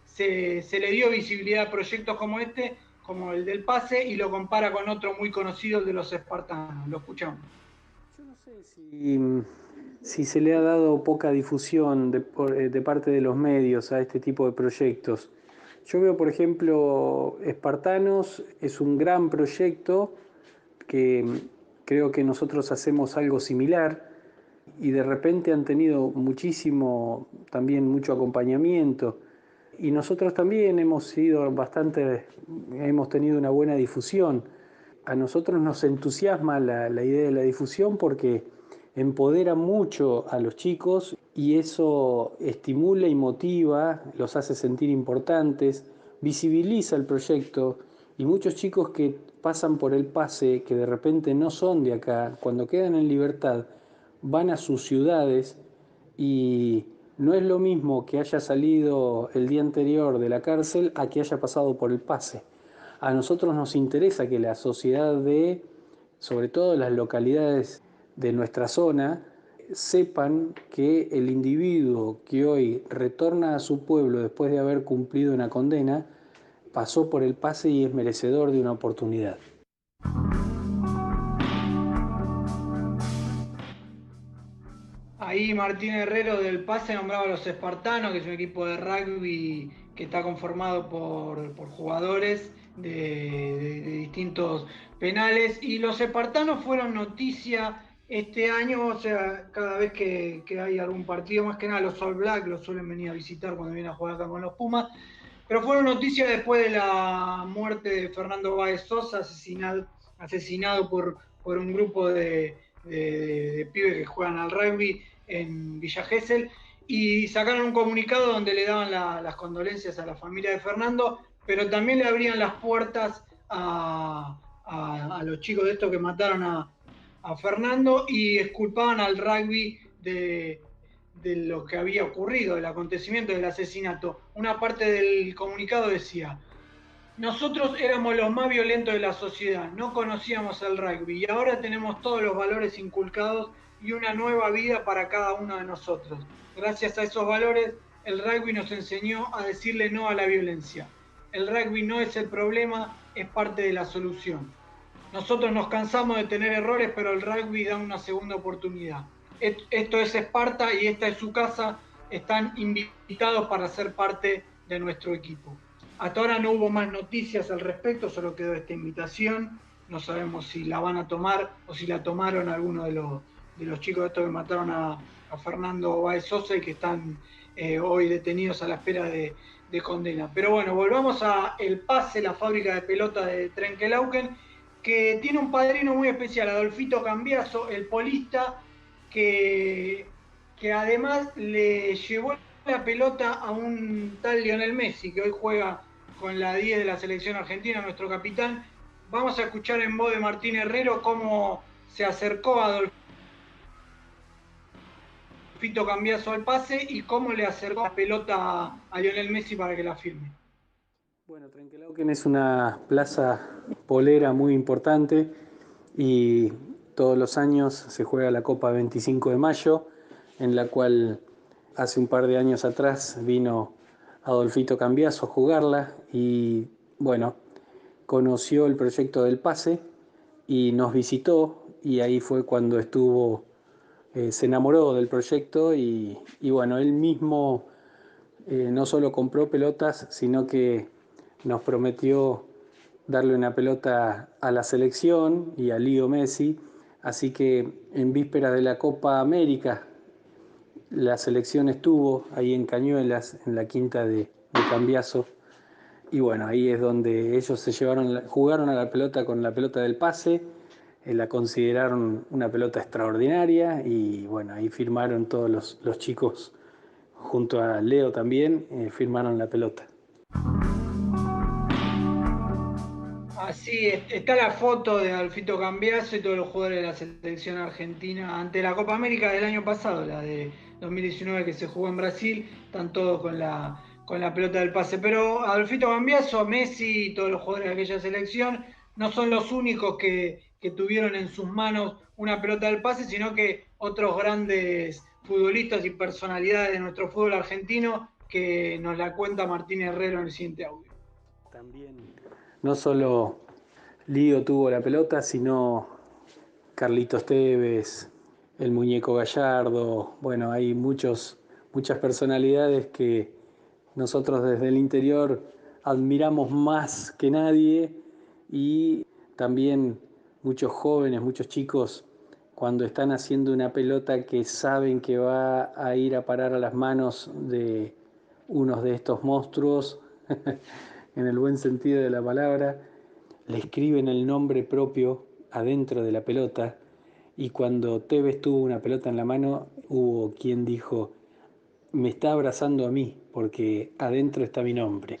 se le dio visibilidad a proyectos como este, como el del Pase, y lo compara con otro muy conocido, el de los espartanos. Lo escuchamos. Yo no sé si se le ha dado poca difusión de parte de los medios a este tipo de proyectos. Yo veo, por ejemplo, Espartanos es un gran proyecto que creo que nosotros hacemos algo similar y de repente han tenido mucho acompañamiento, y nosotros también hemos tenido una buena difusión. A nosotros nos entusiasma la idea de la difusión porque empodera mucho a los chicos y eso estimula y motiva, los hace sentir importantes, visibiliza el proyecto, y muchos chicos que pasan por el Pase, que de repente no son de acá, cuando quedan en libertad, van a sus ciudades, y no es lo mismo que haya salido el día anterior de la cárcel a que haya pasado por el Pase. A nosotros nos interesa que la sociedad sobre todo las localidades de nuestra zona, sepan que el individuo que hoy retorna a su pueblo después de haber cumplido una condena, pasó por el Pase y es merecedor de una oportunidad. Ahí Martín Herrero del Pase nombraba a los Espartanos, que es un equipo de rugby que está conformado por jugadores de distintos penales, y los Espartanos fueron noticia este año, o sea, cada vez que hay algún partido, más que nada los All Blacks los suelen venir a visitar cuando vienen a jugar acá con los Pumas, pero fueron noticia después de la muerte de Fernando Báez Sosa, asesinado por un grupo de pibes que juegan al rugby en Villa Gesell, y sacaron un comunicado donde le daban las condolencias a la familia de Fernando, pero también le abrían las puertas a los chicos de estos que mataron a Fernando, y exculpaban al rugby de lo que había ocurrido, del acontecimiento del asesinato. Una parte del comunicado decía: nosotros éramos los más violentos de la sociedad, no conocíamos el rugby, y ahora tenemos todos los valores inculcados y una nueva vida para cada uno de nosotros. Gracias a esos valores, el rugby nos enseñó a decirle no a la violencia. El rugby no es el problema, es parte de la solución. Nosotros nos cansamos de tener errores, pero el rugby da una segunda oportunidad. Esto es Esparta y esta es su casa. Están invitados para ser parte de nuestro equipo. Hasta ahora no hubo más noticias al respecto, solo quedó esta invitación. No sabemos si la van a tomar o si la tomaron algunos los chicos estos que mataron a Fernando Báez Sosa y que están hoy detenidos a la espera de condena. Pero bueno, volvamos a El Pase, la fábrica de pelota de Trenkelauken, que tiene un padrino muy especial, Adolfito Cambiaso, el polista, que además le llevó la pelota a un tal Lionel Messi, que hoy juega con la 10 de la selección argentina, nuestro capitán. Vamos a escuchar en voz de Martín Herrero cómo se acercó a Adolfito Cambiaso al pase y cómo le acercó la pelota a Lionel Messi para que la firme. Bueno, Trenkelauken es una plaza polera muy importante y todos los años se juega la Copa 25 de Mayo, en la cual hace un par de años atrás vino Adolfito Cambiaso a jugarla y bueno, conoció el proyecto del pase y nos visitó y ahí fue cuando se enamoró del proyecto y bueno, él mismo no solo compró pelotas, sino que nos prometió darle una pelota a la selección y a Leo Messi, así que en vísperas de la Copa América la selección estuvo ahí en Cañuelas, en la quinta de Cambiaso, y bueno, ahí es donde ellos jugaron a la pelota con la pelota del pase, la consideraron una pelota extraordinaria y bueno, ahí firmaron todos los chicos, junto a Leo también, firmaron la pelota. Así está la foto de Adolfito Cambiaso y todos los jugadores de la selección argentina ante la Copa América del año pasado, la de 2019 que se jugó en Brasil, están todos con la pelota del pase. Pero Adolfito Cambiaso, Messi y todos los jugadores de aquella selección no son los únicos que tuvieron en sus manos una pelota del pase, sino que otros grandes futbolistas y personalidades de nuestro fútbol argentino, que nos la cuenta Martín Herrero en el siguiente audio. También no solo Lío tuvo la pelota, sino Carlitos Tevez, el Muñeco Gallardo. Bueno, hay muchas personalidades que nosotros desde el interior admiramos más que nadie, y también muchos jóvenes, muchos chicos, cuando están haciendo una pelota que saben que va a ir a parar a las manos de unos de estos monstruos, en el buen sentido de la palabra, le escriben el nombre propio adentro de la pelota, y cuando Tevez tuvo una pelota en la mano, hubo quien dijo: me está abrazando a mí, porque adentro está mi nombre.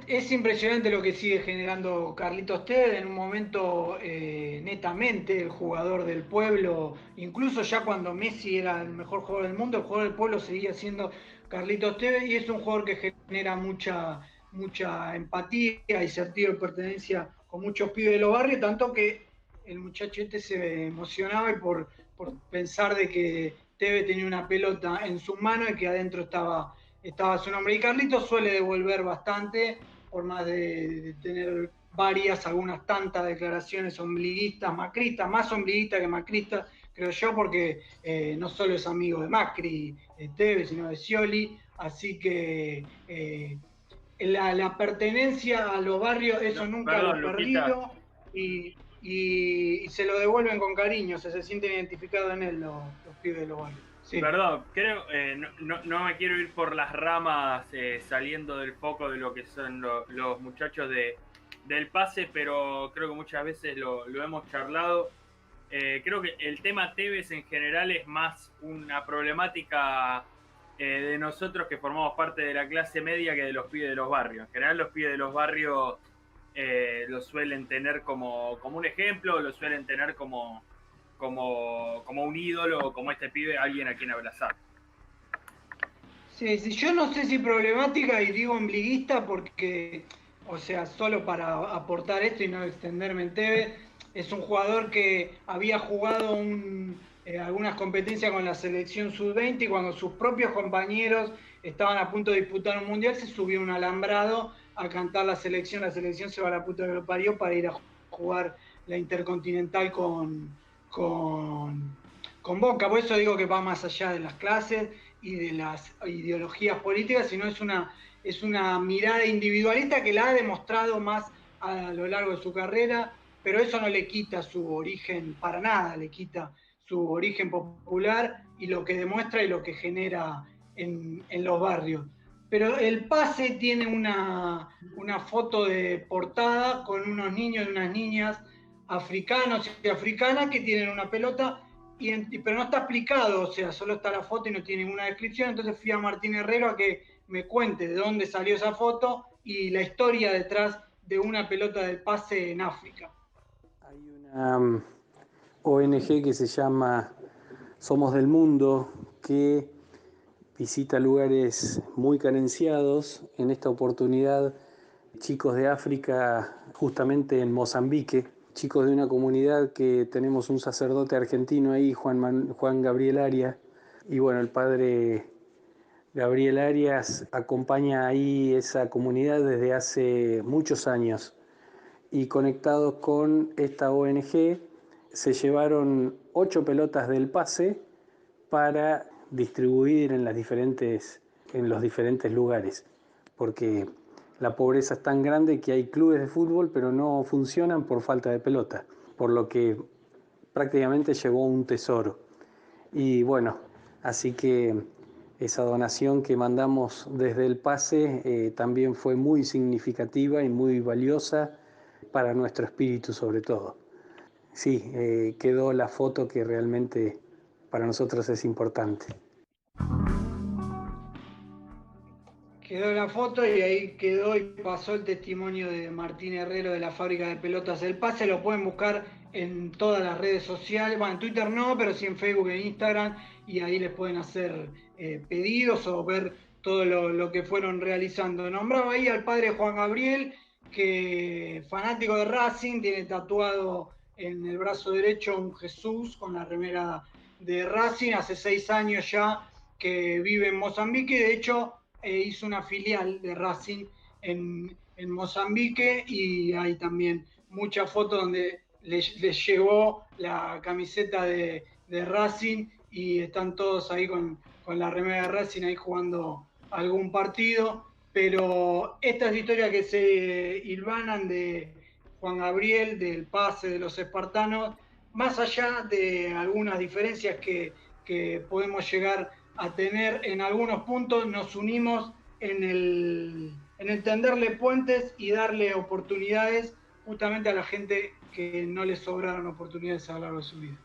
Es impresionante lo que sigue generando Carlitos Tevez, en un momento netamente el jugador del pueblo, incluso ya cuando Messi era el mejor jugador del mundo, el jugador del pueblo seguía siendo Carlitos Tevez, y es un jugador que genera mucha empatía y sentido de pertenencia con muchos pibes de los barrios, tanto que el muchacho se emocionaba y por pensar de que Tevez tenía una pelota en sus manos y que adentro estaba su nombre. Y Carlitos suele devolver bastante, por más de tener algunas tantas declaraciones ombliguistas, macristas, más ombliguistas que macristas, creo yo, porque no solo es amigo de Macri, Tevez, sino de Scioli, así que la pertenencia a los barrios, eso nunca lo he perdido, y se lo devuelven con cariño, se sienten identificados en él los pibes de los barrios. Sí. Perdón, creo, no me quiero ir por las ramas saliendo del foco de lo que son los muchachos del pase, pero creo que muchas veces lo hemos charlado. Creo que el tema Tevez en general es más una problemática de nosotros que formamos parte de la clase media que de los pibes de los barrios. En general los pibes de los barrios lo suelen tener como un ejemplo, lo suelen tener como un ídolo, como este pibe, alguien a quien abrazar. Sí, yo no sé si problemática, y digo ombliguista porque, o sea, solo para aportar esto y no extenderme en Tevez, es un jugador que había jugado algunas competencias con la selección sub-20, y cuando sus propios compañeros estaban a punto de disputar un mundial, se subió un alambrado a cantar la selección se va a la puta que lo parió, para ir a jugar la Intercontinental con Boca. Por eso digo que va más allá de las clases y de las ideologías políticas, sino es una mirada individualista que la ha demostrado más a lo largo de su carrera, pero eso no le quita su origen para nada, le quita su origen popular y lo que demuestra y lo que genera en los barrios. Pero el pase tiene una foto de portada con unos niños y unas niñas africanos y africanas que tienen una pelota, pero no está explicado, o sea, solo está la foto y no tiene ninguna descripción. Entonces fui a Martín Herrero a que me cuente de dónde salió esa foto y la historia detrás de una pelota del pase en África. Hay una ONG que se llama Somos del Mundo, que visita lugares muy carenciados. En esta oportunidad, chicos de África, justamente en Mozambique, chicos de una comunidad que tenemos un sacerdote argentino ahí, Juan Gabriel Arias, y bueno, el padre Gabriel Arias acompaña ahí esa comunidad desde hace muchos años, y conectados con esta ONG se llevaron 8 pelotas del pase para distribuir en los diferentes lugares, porque la pobreza es tan grande que hay clubes de fútbol pero no funcionan por falta de pelota, por lo que prácticamente llevó un tesoro. Y bueno, así que esa donación que mandamos desde el pase también fue muy significativa y muy valiosa para nuestro espíritu sobre todo. Sí, quedó la foto que realmente para nosotros es importante. Quedó la foto y ahí quedó y pasó el testimonio de Martín Herrero de la fábrica de pelotas El Pase. Lo pueden buscar en todas las redes sociales, bueno, en Twitter no, pero sí en Facebook e Instagram, y ahí les pueden hacer pedidos o ver todo lo que fueron realizando. Nombraba ahí al padre Juan Gabriel, que fanático de Racing, tiene tatuado en el brazo derecho un Jesús con la remera de Racing, hace 6 años ya que vive en Mozambique. De hecho hizo una filial de Racing en Mozambique, y hay también muchas fotos donde les llegó la camiseta de Racing y están todos ahí con la remera de Racing ahí jugando algún partido. Pero estas historias que se hilvanan de Juan Gabriel, del pase de los espartanos, más allá de algunas diferencias que podemos llegar a tener en algunos puntos, nos unimos en el tenderle puentes y darle oportunidades justamente a la gente que no les sobraron oportunidades a lo largo de su vida.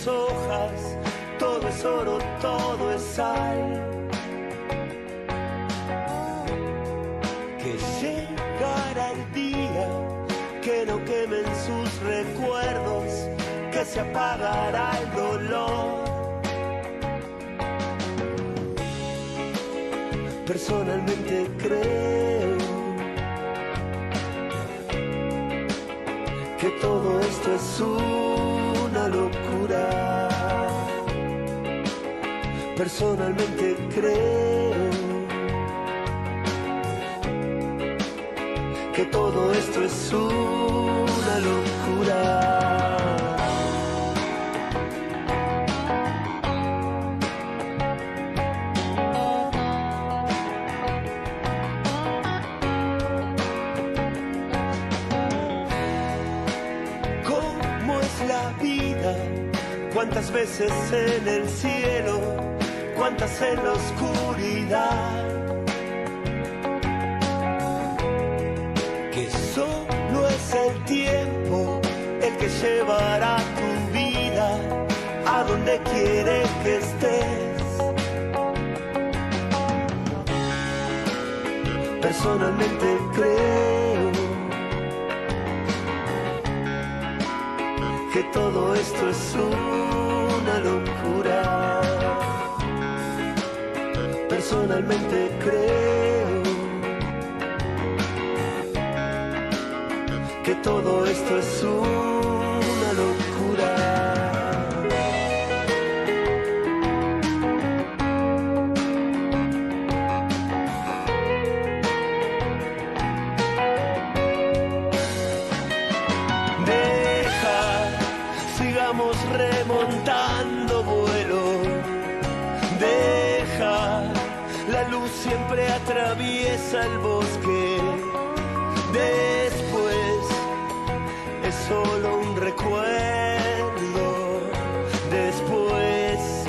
Hojas, todo es oro, todo es sal. Que llegará el día que no quemen sus recuerdos, que se apagará el dolor. Personalmente creo que todo esto es una locura. Personalmente creo que todo esto es una locura. ¿Cómo es la vida? ¿Cuántas veces en el cielo? ¿Cuántas en la oscuridad? Que solo es el tiempo el que llevará tu vida a donde quiere que estés. Personalmente creo que todo esto es una locura. Personalmente creo que todo esto es una locura. Remontando vuelo, deja, la luz siempre atraviesa el bosque, después es solo un recuerdo, después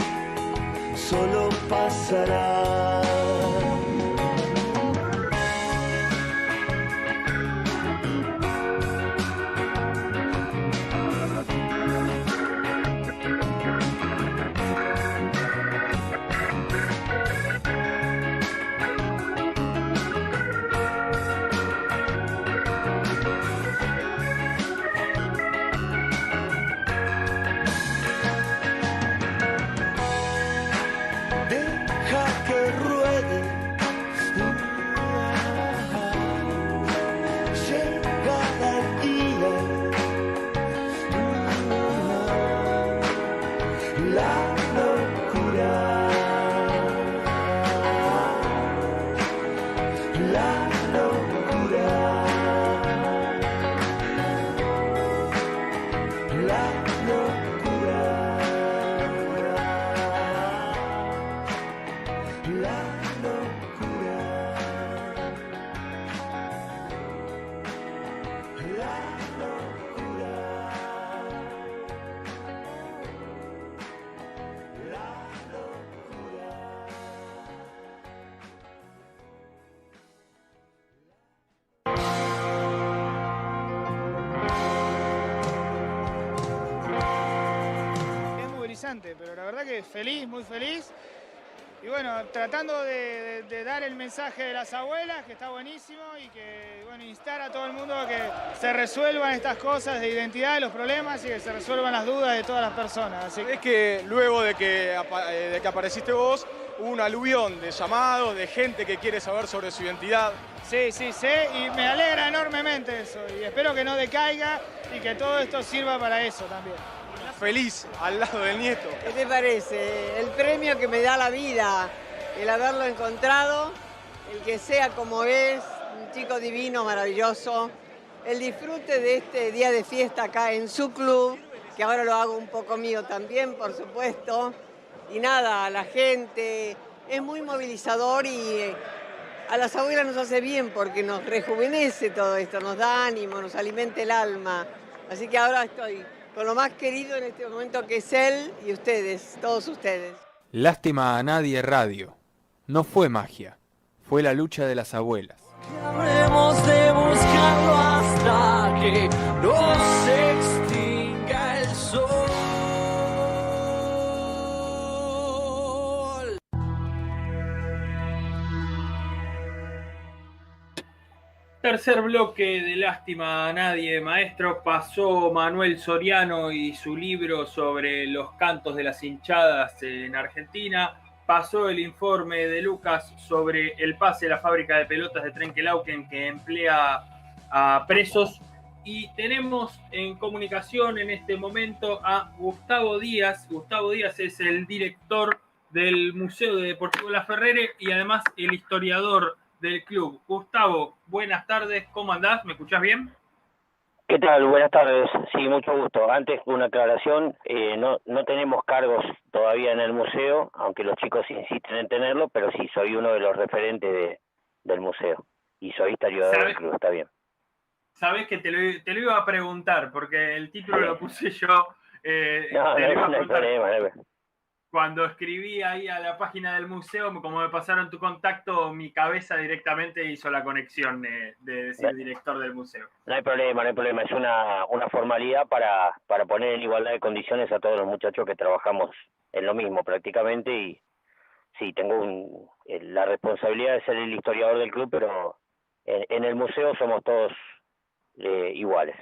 solo pasará. Pero la verdad que feliz, muy feliz. Y bueno, tratando de dar el mensaje de las abuelas, que está buenísimo, y que bueno, instar a todo el mundo a que se resuelvan estas cosas de identidad, los problemas, y que se resuelvan las dudas de todas las personas. Así es que luego de que apareciste vos, hubo un aluvión de llamados, de gente que quiere saber sobre su identidad. Sí, y me alegra enormemente eso, y espero que no decaiga y que todo esto sirva para eso también. Feliz al lado del nieto. ¿Qué te parece? El premio que me da la vida, el haberlo encontrado, el que sea como es, un chico divino, maravilloso, el disfrute de este día de fiesta acá en su club, que ahora lo hago un poco mío también, por supuesto, y nada, la gente es muy movilizador y a las abuelas nos hace bien porque nos rejuvenece todo esto, nos da ánimo, nos alimenta el alma, así que ahora estoy con lo más querido en este momento, que es él y ustedes, todos ustedes. Lástima a nadie radio. No fue magia, fue la lucha de las abuelas. Habremos de buscarlo hasta que no se extinga el sol. Tercer bloque de Lástima a Nadie, maestro. Pasó Manuel Soriano y su libro sobre los cantos de las hinchadas en Argentina. Pasó el informe de Lucas sobre el pase a la fábrica de pelotas de Trenquelauquen que emplea a presos. Y tenemos en comunicación en este momento a Gustavo Díaz. Gustavo Díaz es el director del Museo de Deportivo Laferrere y además el historiador del club. Gustavo, buenas tardes, ¿cómo andás? ¿Me escuchás bien? ¿Qué tal? Buenas tardes, sí, mucho gusto. Antes, una aclaración, no tenemos cargos todavía en el museo, aunque los chicos insisten en tenerlo, pero sí, soy uno de los referentes del museo y soy historiador del club, está bien. Sabés que te lo iba a preguntar, porque el título lo puse yo. No hay problema. Cuando escribí ahí a la página del museo, como me pasaron tu contacto, mi cabeza directamente hizo la conexión de decir director del museo. No hay problema. Es una formalidad para poner en igualdad de condiciones a todos los muchachos que trabajamos en lo mismo prácticamente. Y sí, tengo la responsabilidad de ser el historiador del club, pero en el museo somos todos iguales.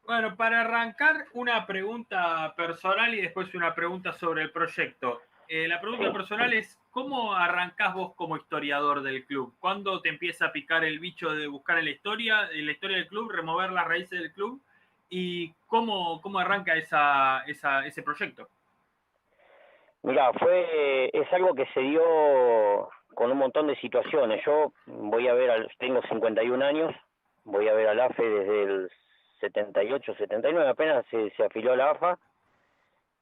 Bueno, para arrancar, una pregunta personal y después una pregunta sobre el proyecto. La pregunta personal es, ¿cómo arrancás vos como historiador del club? ¿Cuándo te empieza a picar el bicho de buscar en la historia del club, remover las raíces del club? ¿Y cómo arranca ese proyecto? Mirá, es algo que se dio con un montón de situaciones. Yo tengo 51 años, voy a ver al AFE desde el 78, 79, apenas se afilió a la AFA,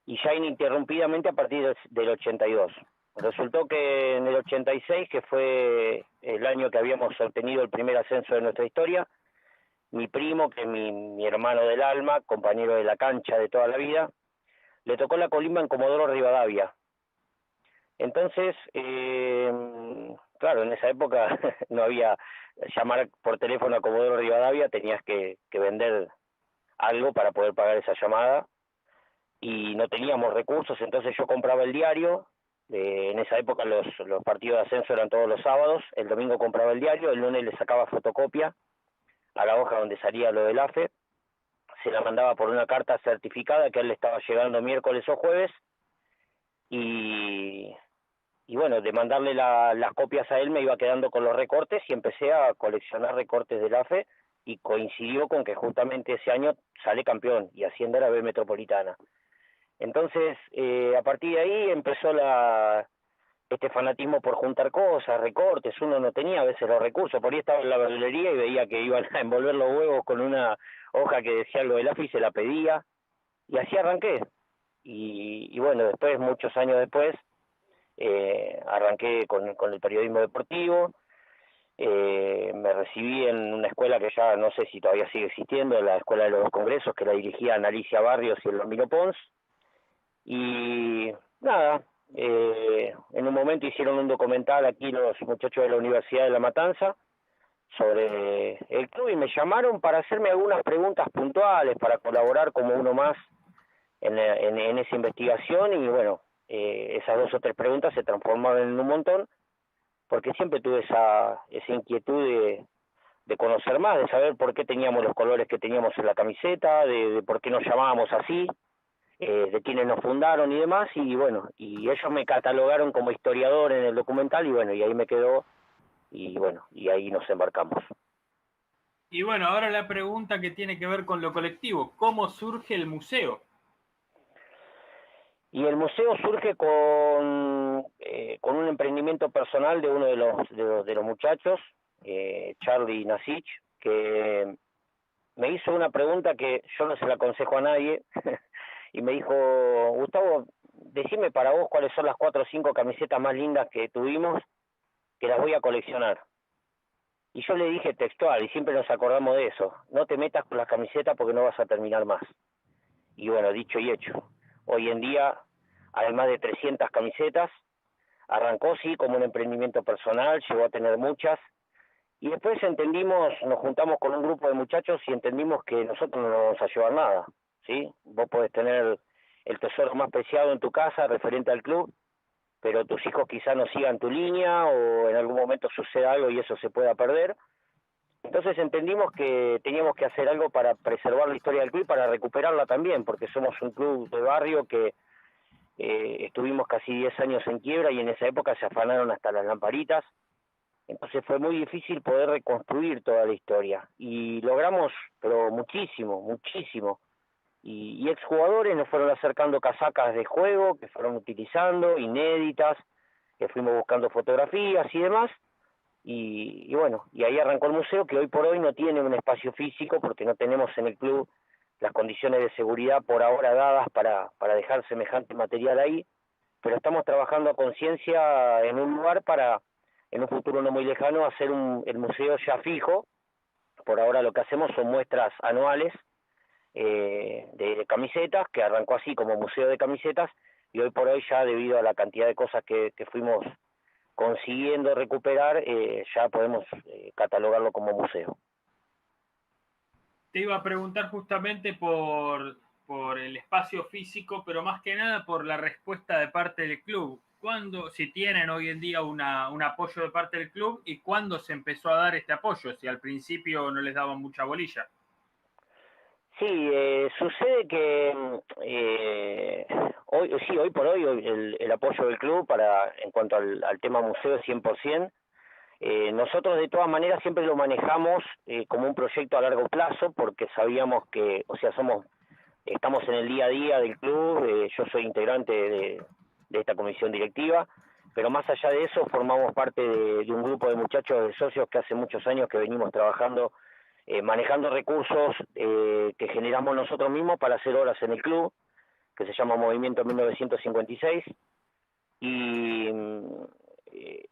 y ya ininterrumpidamente a partir del 82. Resultó que en el 86, que fue el año que habíamos obtenido el primer ascenso de nuestra historia, mi primo, que es mi hermano del alma, compañero de la cancha de toda la vida, le tocó la colimba en Comodoro Rivadavia. Entonces, claro, en esa época no había llamar por teléfono a Comodoro Rivadavia, tenías que vender algo para poder pagar esa llamada, y no teníamos recursos, entonces yo compraba el diario. En esa época los partidos de ascenso eran todos los sábados, el domingo compraba el diario, el lunes le sacaba fotocopia a la hoja donde salía lo del AFE, se la mandaba por una carta certificada que a él le estaba llegando miércoles o jueves, y bueno, de mandarle las copias a él me iba quedando con los recortes y empecé a coleccionar recortes del AFE, y coincidió con que justamente ese año sale campeón y Hacienda era B Metropolitana. Entonces, a partir de ahí empezó este fanatismo por juntar cosas, recortes. Uno no tenía a veces los recursos, por ahí estaba en la verdulería y veía que iban a envolver los huevos con una hoja que decía algo del AFE y se la pedía, y así arranqué. Y bueno, después, muchos años después, arranqué con el periodismo deportivo. Me recibí en una escuela que ya no sé si todavía sigue existiendo, la Escuela de los Dos Congresos, que la dirigían Alicia Barrios y el Lomino Pons. Y nada, en un momento hicieron un documental aquí los muchachos de la Universidad de La Matanza sobre el club, y me llamaron para hacerme algunas preguntas puntuales, para colaborar como uno más en esa investigación. Y bueno, esas 2 o 3 preguntas se transformaron en un montón, porque siempre tuve esa inquietud de conocer más, de saber por qué teníamos los colores que teníamos en la camiseta, de por qué nos llamábamos así, de quienes nos fundaron y demás. Y bueno, y ellos me catalogaron como historiador en el documental, y bueno, y ahí me quedó, y bueno, y ahí nos embarcamos. Y bueno, ahora la pregunta que tiene que ver con lo colectivo, ¿cómo surge el museo? Y el museo surge con un emprendimiento personal de uno de los muchachos, Charlie Nasich, que me hizo una pregunta que yo no se la aconsejo a nadie, y me dijo: Gustavo, decime para vos cuáles son las 4 o 5 camisetas más lindas que tuvimos, que las voy a coleccionar. Y yo le dije textual, y siempre nos acordamos de eso: no te metas con las camisetas porque no vas a terminar más. Y bueno, dicho y hecho. Hoy en día hay más de 300 camisetas. Arrancó sí como un emprendimiento personal, llegó a tener muchas, y después nos juntamos con un grupo de muchachos y entendimos que nosotros no nos vamos a llevar nada, ¿sí? Vos podés tener el tesoro más preciado en tu casa referente al club, pero tus hijos quizás no sigan tu línea, o en algún momento suceda algo y eso se pueda perder. Entonces entendimos que teníamos que hacer algo para preservar la historia del club y para recuperarla también, porque somos un club de barrio que estuvimos casi 10 años en quiebra, y en esa época se afanaron hasta las lamparitas. Entonces fue muy difícil poder reconstruir toda la historia, y logramos, pero muchísimo, muchísimo. Y exjugadores nos fueron acercando casacas de juego que fueron utilizando, inéditas, que fuimos buscando fotografías y demás. Y bueno, y ahí arrancó el museo, que hoy por hoy no tiene un espacio físico porque no tenemos en el club las condiciones de seguridad por ahora dadas para dejar semejante material ahí, pero estamos trabajando a conciencia en un lugar para, en un futuro no muy lejano, hacer el museo ya fijo. Por ahora lo que hacemos son muestras anuales de camisetas, que arrancó así como museo de camisetas, y hoy por hoy ya, debido a la cantidad de cosas que fuimos consiguiendo recuperar, ya podemos catalogarlo como museo. Te iba a preguntar justamente por el espacio físico, pero más que nada por la respuesta de parte del club. cuándo, si tienen hoy en día un apoyo de parte del club y cuándo se empezó a dar este apoyo, si al principio no les daban mucha bolilla. Sí, sucede que hoy por hoy el apoyo del club en cuanto al tema museo es 100%. Nosotros de todas maneras siempre lo manejamos como un proyecto a largo plazo porque sabíamos que, o sea, estamos en el día a día del club, yo soy integrante de esta comisión directiva, pero más allá de eso formamos parte de un grupo de muchachos, de socios que hace muchos años que venimos trabajando, manejando recursos que generamos nosotros mismos para hacer obras en el club, que se llama Movimiento 1956, y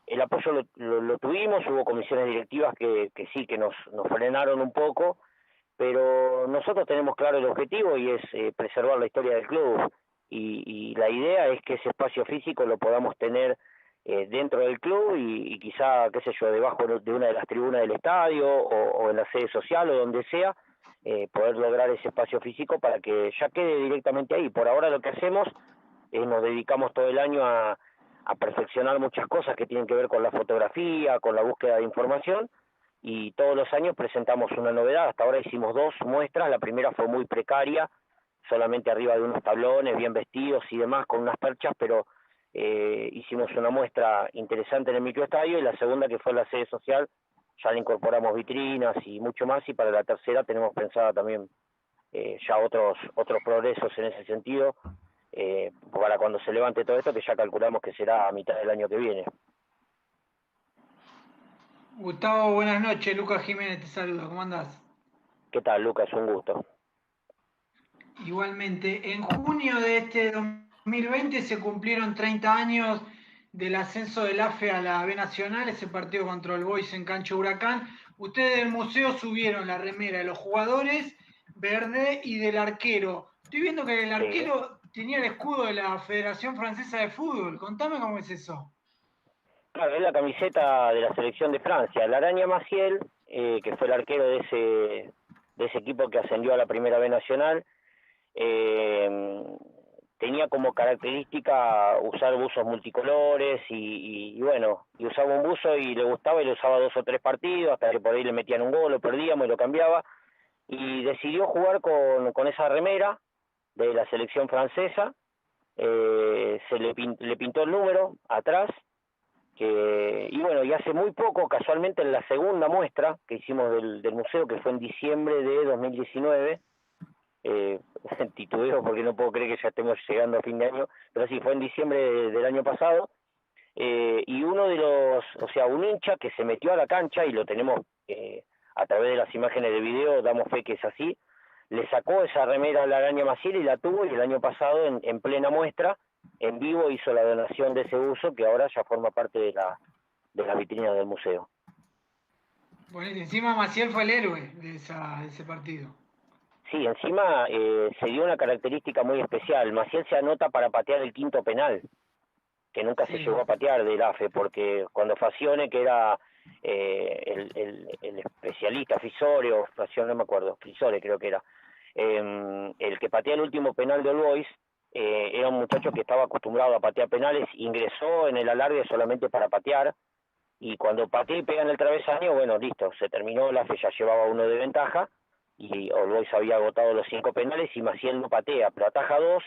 el apoyo lo tuvimos, hubo comisiones directivas que sí, que nos frenaron un poco, pero nosotros tenemos claro el objetivo y es preservar la historia del club, y la idea es que ese espacio físico lo podamos tener dentro del club y quizá, qué sé yo, debajo de una de las tribunas del estadio o en la sede social o donde sea, poder lograr ese espacio físico para que ya quede directamente ahí. Por ahora lo que hacemos es nos dedicamos todo el año a perfeccionar muchas cosas que tienen que ver con la fotografía, con la búsqueda de información, y todos los años presentamos una novedad. Hasta ahora hicimos 2 muestras, la primera fue muy precaria, solamente arriba de unos tablones, bien vestidos y demás, con unas perchas, pero hicimos una muestra interesante en el microestadio, y la segunda, que fue en la sede social, ya le incorporamos vitrinas y mucho más, y para la tercera tenemos pensada también ya otros progresos en ese sentido, para cuando se levante todo esto, que ya calculamos que será a mitad del año que viene. Gustavo, buenas noches. Lucas Jiménez te saluda. ¿Cómo andás? ¿Qué tal, Lucas? Un gusto. Igualmente, en junio de este 2020 se cumplieron 30 años del ascenso del AFE a la B Nacional, ese partido contra el Boys en cancha Huracán. Ustedes del museo subieron la remera de los jugadores, verde, y del arquero. Estoy viendo que el arquero tenía el escudo de la Federación Francesa de Fútbol. Contame cómo es eso. Claro, es la camiseta de la selección de Francia. La Araña Maciel, que fue el arquero de ese equipo que ascendió a la Primera B Nacional, tenía como característica usar buzos multicolores y bueno, y usaba un buzo y le gustaba, y lo usaba 2 o 3 partidos, hasta que por ahí le metían un gol, lo perdíamos y lo cambiaba, y decidió jugar con esa remera de la selección francesa. Se le pintó el número atrás, y bueno, y hace muy poco, casualmente en la segunda muestra que hicimos del museo, que fue en diciembre de 2019, titubeo porque no puedo creer que ya estemos llegando a fin de año, pero sí, fue en diciembre del año pasado, y uno de un hincha que se metió a la cancha, y lo tenemos a través de las imágenes de video, damos fe que es así, le sacó esa remera a la Araña Maciel y la tuvo, y el año pasado en plena muestra, en vivo, hizo la donación de ese uso, que ahora ya forma parte de la vitrina del museo. Bueno, y encima Maciel fue el héroe de ese partido. Sí, encima se dio una característica muy especial. Maciel se anota para patear el 5º penal, que nunca se llegó a patear del AFE, porque cuando Facione, que era el especialista, Fisore, o Facione, no me acuerdo, Fisore creo que era, el que patea el último penal de All Boys, era un muchacho que estaba acostumbrado a patear penales, ingresó en el alargue solamente para patear, y cuando patea y pega en el travesaño, bueno, listo, se terminó, la AFE ya llevaba 1 de ventaja, y All Boys había agotado los 5 penales, y Maciel no patea, pero ataja 2,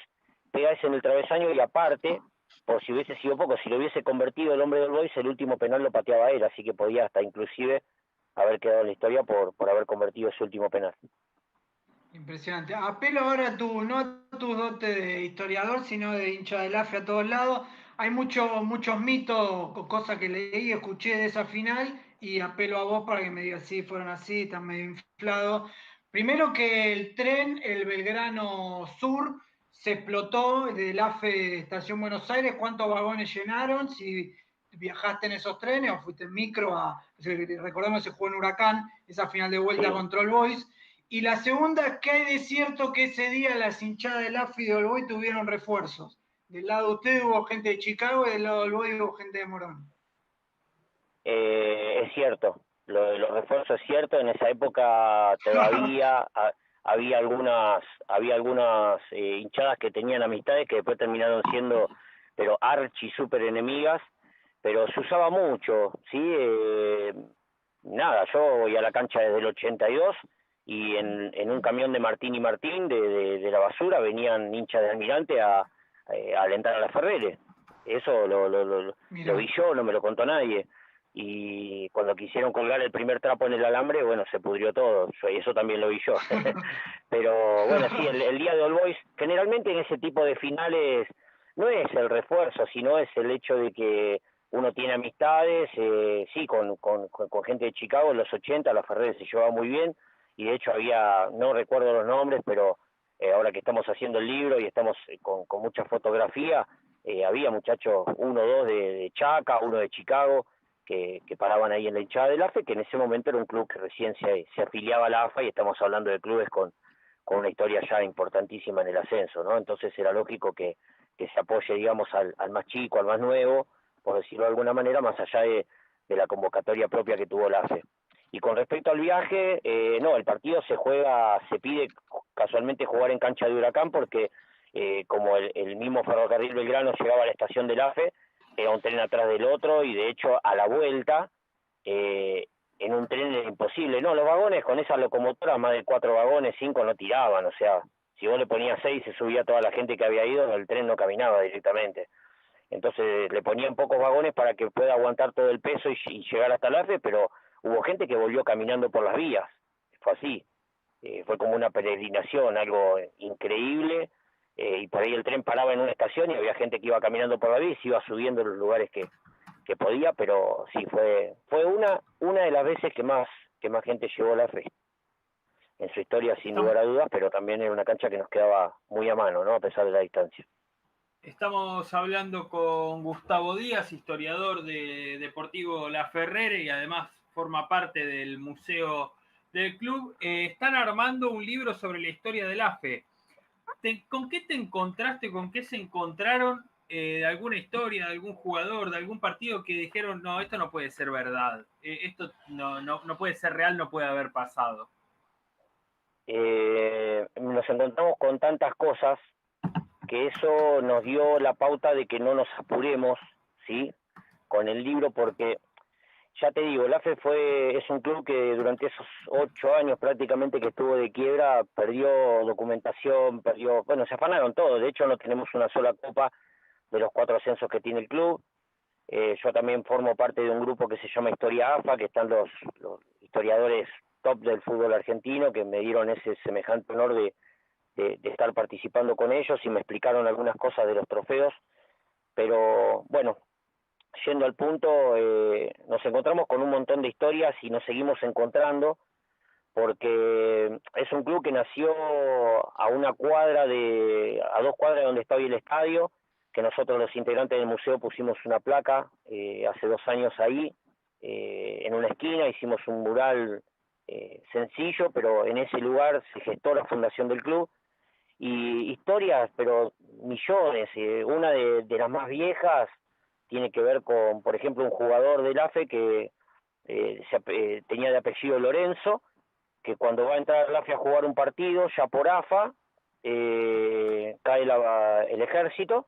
pega ese en el travesaño, y aparte, por si hubiese sido poco, si lo hubiese convertido el hombre de All Boys, el último penal lo pateaba él, así que podía hasta inclusive haber quedado en la historia por haber convertido ese último penal. Impresionante. Apelo ahora no a tus dotes de historiador, sino de hincha del AFE a todos lados. Hay muchos mitos, cosas que leí y escuché de esa final, y apelo a vos para que me digas si fueron así, están medio inflados. Primero, que el tren, el Belgrano Sur, se explotó del AFE Estación Buenos Aires. ¿Cuántos vagones llenaron? Si viajaste en esos trenes o fuiste en micro recordemos, se jugó en Huracán, esa final de vuelta contra All Boys. Y la segunda, ¿qué hay de cierto que ese día las hinchadas del AFE y de All Boys tuvieron refuerzos? Del lado de ustedes hubo gente de Chicago, y del lado de All Boys hubo gente de Morón. Es cierto, lo de los refuerzos es cierto. En esa época todavía había algunas hinchadas que tenían amistades que después terminaron siendo pero archi super enemigas, pero se usaba mucho, ¿sí? Nada, yo voy a la cancha desde el 82 y en un camión de Martín y Martín de la basura venían hinchas de Almirante a alentar a la Ferrere. Eso lo vi yo, no me lo contó nadie. Y cuando quisieron colgar el primer trapo en el alambre, bueno, se pudrió todo. Eso también lo vi yo. Pero bueno, sí, el día de All Boys, generalmente en ese tipo de finales no es el refuerzo, sino es el hecho de que uno tiene amistades, sí, con gente de Chicago en los 80, la Ferrere se llevaba muy bien, y de hecho había, no recuerdo los nombres, pero ahora que estamos haciendo el libro y estamos con mucha fotografía, había muchachos, 1 o 2 de Chaca, 1 de Chicago, que paraban ahí en la hinchada del AFE, que en ese momento era un club que recién se afiliaba a la AFA, y estamos hablando de clubes con una historia ya importantísima en el ascenso, ¿no? Entonces era lógico que se apoye, digamos, al más chico, al más nuevo, por decirlo de alguna manera, más allá de la convocatoria propia que tuvo la AFE. Y con respecto al viaje, no, el partido se pide casualmente jugar en cancha de Huracán, porque como el mismo Ferrocarril Belgrano llegaba a la estación del AFE, era un tren atrás del otro, y de hecho a la vuelta, en un tren era imposible. No, los vagones con esas locomotoras, más de 4 vagones, 5 no tiraban, o sea, si vos le ponías 6 se subía toda la gente que había ido, el tren no caminaba directamente. Entonces le ponían pocos vagones para que pueda aguantar todo el peso y llegar hasta el AFE, pero hubo gente que volvió caminando por las vías, fue así. Fue como una peregrinación, algo increíble, y por ahí el tren paraba en una estación y había gente que iba caminando por la vía y se iba subiendo en los lugares que podía, pero sí, fue una de las veces que más gente llegó a la AFE en su historia, sin lugar a dudas, pero también era una cancha que nos quedaba muy a mano, ¿no? A pesar de la distancia. Estamos hablando con Gustavo Díaz, historiador de Deportivo La Ferrere, y además forma parte del museo del club. Están armando un libro sobre la historia del AFE. ¿Con qué te encontraste, con qué se encontraron de alguna historia, de algún jugador, de algún partido que dijeron, no, esto no puede ser verdad, esto no puede ser real, no puede haber pasado? Nos encontramos con tantas cosas que eso nos dio la pauta de que no nos apuremos, ¿sí?, con el libro, porque ya te digo, el AFE es un club que durante esos 8 años prácticamente que estuvo de quiebra perdió documentación, se afanaron todo. De hecho no tenemos una sola copa de los 4 ascensos que tiene el club. Yo también formo parte de un grupo que se llama Historia AFA, que están los historiadores top del fútbol argentino, que me dieron ese semejante honor de estar participando con ellos, y me explicaron algunas cosas de los trofeos. Pero bueno, yendo al punto, nos encontramos con un montón de historias y nos seguimos encontrando, porque es un club que nació a 2 cuadras de donde está hoy el estadio, que nosotros los integrantes del museo pusimos una placa hace 2 años ahí, en una esquina, hicimos un mural sencillo, pero en ese lugar se gestó la fundación del club, y historias, pero millones. Una de las más viejas tiene que ver con, por ejemplo, un jugador del AFE que tenía de apellido Lorenzo, que cuando va a entrar al AFE a jugar un partido, ya por AFA, cae el ejército.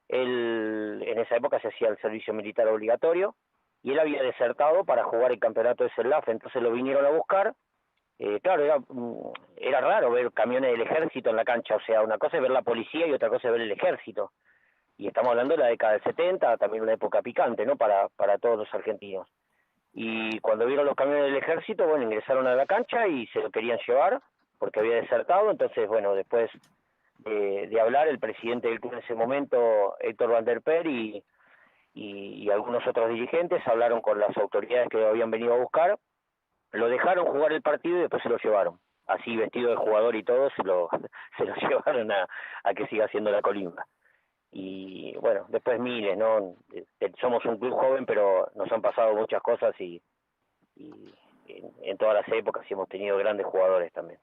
Él, en esa época se hacía el servicio militar obligatorio, y él había desertado para jugar el campeonato de CELAF, entonces lo vinieron a buscar. Claro, era raro ver camiones del ejército en la cancha, o sea, una cosa es ver la policía y otra cosa es ver el ejército. Y estamos hablando de la década del 70, también una época picante, ¿no?, para todos los argentinos. Y cuando vieron los camiones del ejército, bueno, ingresaron a la cancha y se lo querían llevar porque había desertado. Entonces, bueno, después de hablar, el presidente del club en ese momento, Héctor Van der Per, y algunos otros dirigentes hablaron con las autoridades que lo habían venido a buscar, lo dejaron jugar el partido y después se lo llevaron. Así, vestido de jugador y todo, se lo llevaron a que siga haciendo la colimba. Y bueno, después miles, ¿no? Somos un club joven, pero nos han pasado muchas cosas, y en todas las épocas hemos tenido grandes jugadores también.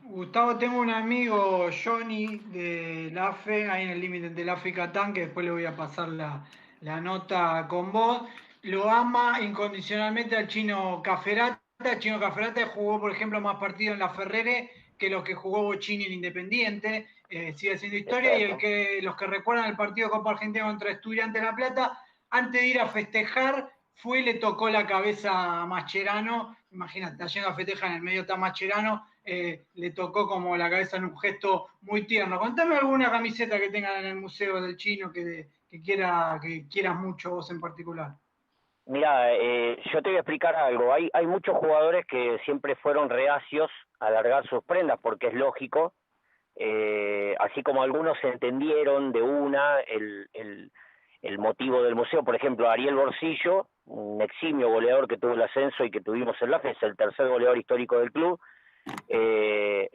Gustavo, tengo un amigo, Johnny, del AFE, ahí en el límite del AFE Catán, que después le voy a pasar la nota con vos. Lo ama incondicionalmente al Chino Caferata. El Chino Caferata jugó, por ejemplo, más partidos en la Ferrere que los que jugó Bocini en Independiente. sigue siendo historia. Exacto. Y los que recuerdan el partido de Copa Argentina contra Estudiantes de La Plata, antes de ir a festejar, fue y le tocó la cabeza a Mascherano. Imagínate, está yendo a festejar, en el medio está Mascherano, le tocó como la cabeza en un gesto muy tierno. Contame alguna camiseta que tengan en el Museo del Chino que quieras mucho vos en particular. Mira, yo te voy a explicar algo. Hay muchos jugadores que siempre fueron reacios a largar sus prendas, porque es lógico. Así como algunos entendieron de una el motivo del museo. Por ejemplo, Ariel Borsillo, un eximio goleador que tuvo el ascenso y que tuvimos en la FE, es el tercer goleador histórico del club,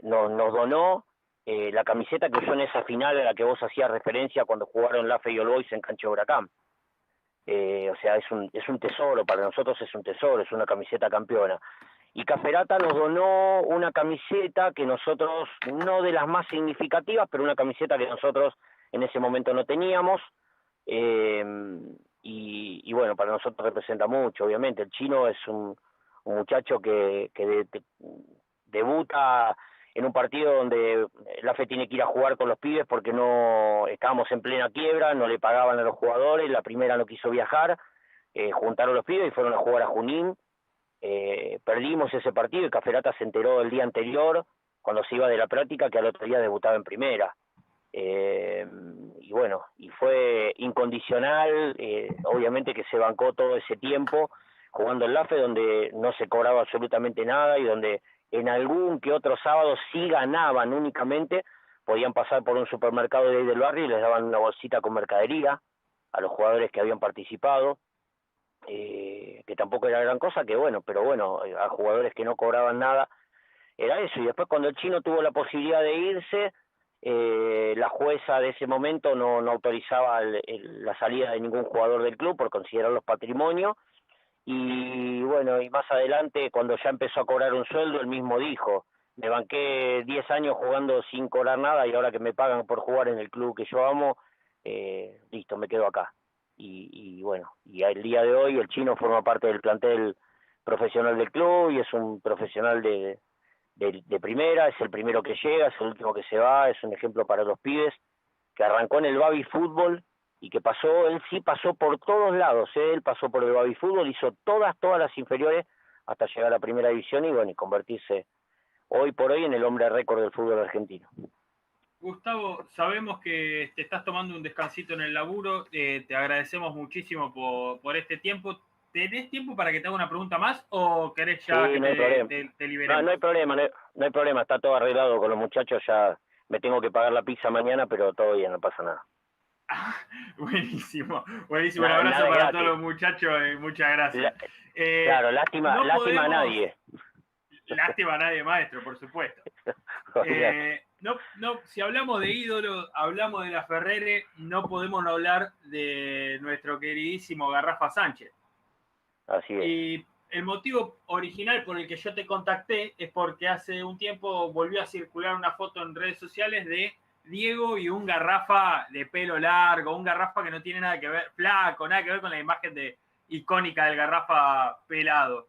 nos donó la camiseta que usó en esa final a la que vos hacías referencia cuando jugaron la FE y All Boys en cancha de Huracán. O sea, es un tesoro, para nosotros es un tesoro, es una camiseta campeona. Y Caferata nos donó una camiseta que nosotros, no de las más significativas, pero una camiseta que nosotros en ese momento no teníamos, y bueno, para nosotros representa mucho, obviamente. El Chino es un muchacho que debuta en un partido donde la FE tiene que ir a jugar con los pibes porque no estábamos en plena quiebra, no le pagaban a los jugadores, la primera no quiso viajar, juntaron los pibes y fueron a jugar a Junín. Perdimos ese partido y Caferata se enteró el día anterior, cuando se iba de la práctica, que al otro día debutaba en primera. Y bueno, y fue incondicional, obviamente que se bancó todo ese tiempo jugando en la FE, donde no se cobraba absolutamente nada y donde en algún que otro sábado sí ganaban únicamente, podían pasar por un supermercado de ahí del barrio y les daban una bolsita con mercadería a los jugadores que habían participado, que tampoco era gran cosa, que bueno, pero bueno, a jugadores que no cobraban nada, era eso. Y después cuando el Chino tuvo la posibilidad de irse, la jueza de ese momento no autorizaba la salida de ningún jugador del club por considerarlos patrimonio. Y bueno, y más adelante, cuando ya empezó a cobrar un sueldo, él mismo dijo, me banqué 10 años jugando sin cobrar nada y ahora que me pagan por jugar en el club que yo amo, listo, me quedo acá. Y bueno, y al día de hoy el Chino forma parte del plantel profesional del club y es un profesional de primera, es el primero que llega, es el último que se va, es un ejemplo para los pibes, que arrancó en el Baby Fútbol y que él sí pasó por todos lados, él pasó por el Baby Fútbol, hizo todas las inferiores hasta llegar a la primera división y bueno, y convertirse hoy por hoy en el hombre récord del fútbol argentino. Gustavo, sabemos que te estás tomando un descansito en el laburo, te agradecemos muchísimo por este tiempo. ¿Tenés tiempo para que te haga una pregunta más o querés ya sí, que no te liberemos? No hay problema, está todo arreglado con los muchachos, ya me tengo que pagar la pizza mañana, pero todo bien, no pasa nada. Buenísimo. Un abrazo para gratis. Todos los muchachos, muchas gracias. Claro, lástima a nadie. Lástima a nadie, maestro, por supuesto. Si hablamos de ídolos, hablamos de la Ferrere, no podemos no hablar de nuestro queridísimo Garrafa Sánchez. Así es. Y el motivo original por el que yo te contacté es porque hace un tiempo volvió a circular una foto en redes sociales de Diego y un Garrafa de pelo largo, un Garrafa que no tiene nada que ver, flaco, nada que ver con la imagen icónica del Garrafa pelado.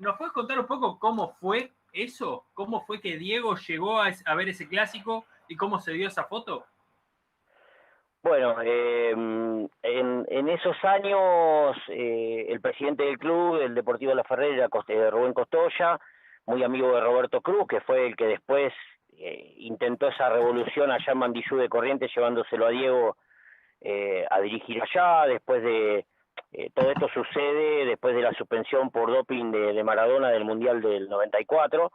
¿Nos puedes contar un poco cómo fue eso? ¿Cómo fue que Diego llegó a ver ese clásico y cómo se dio esa foto? Bueno, en esos años el presidente del club, el Deportivo de la Ferrere, era Rubén Costoya, muy amigo de Roberto Cruz, que fue el que después intentó esa revolución allá en Mandillú de Corrientes, llevándoselo a Diego a dirigir allá. Después de todo esto sucede después de la suspensión por doping de Maradona del Mundial del 94,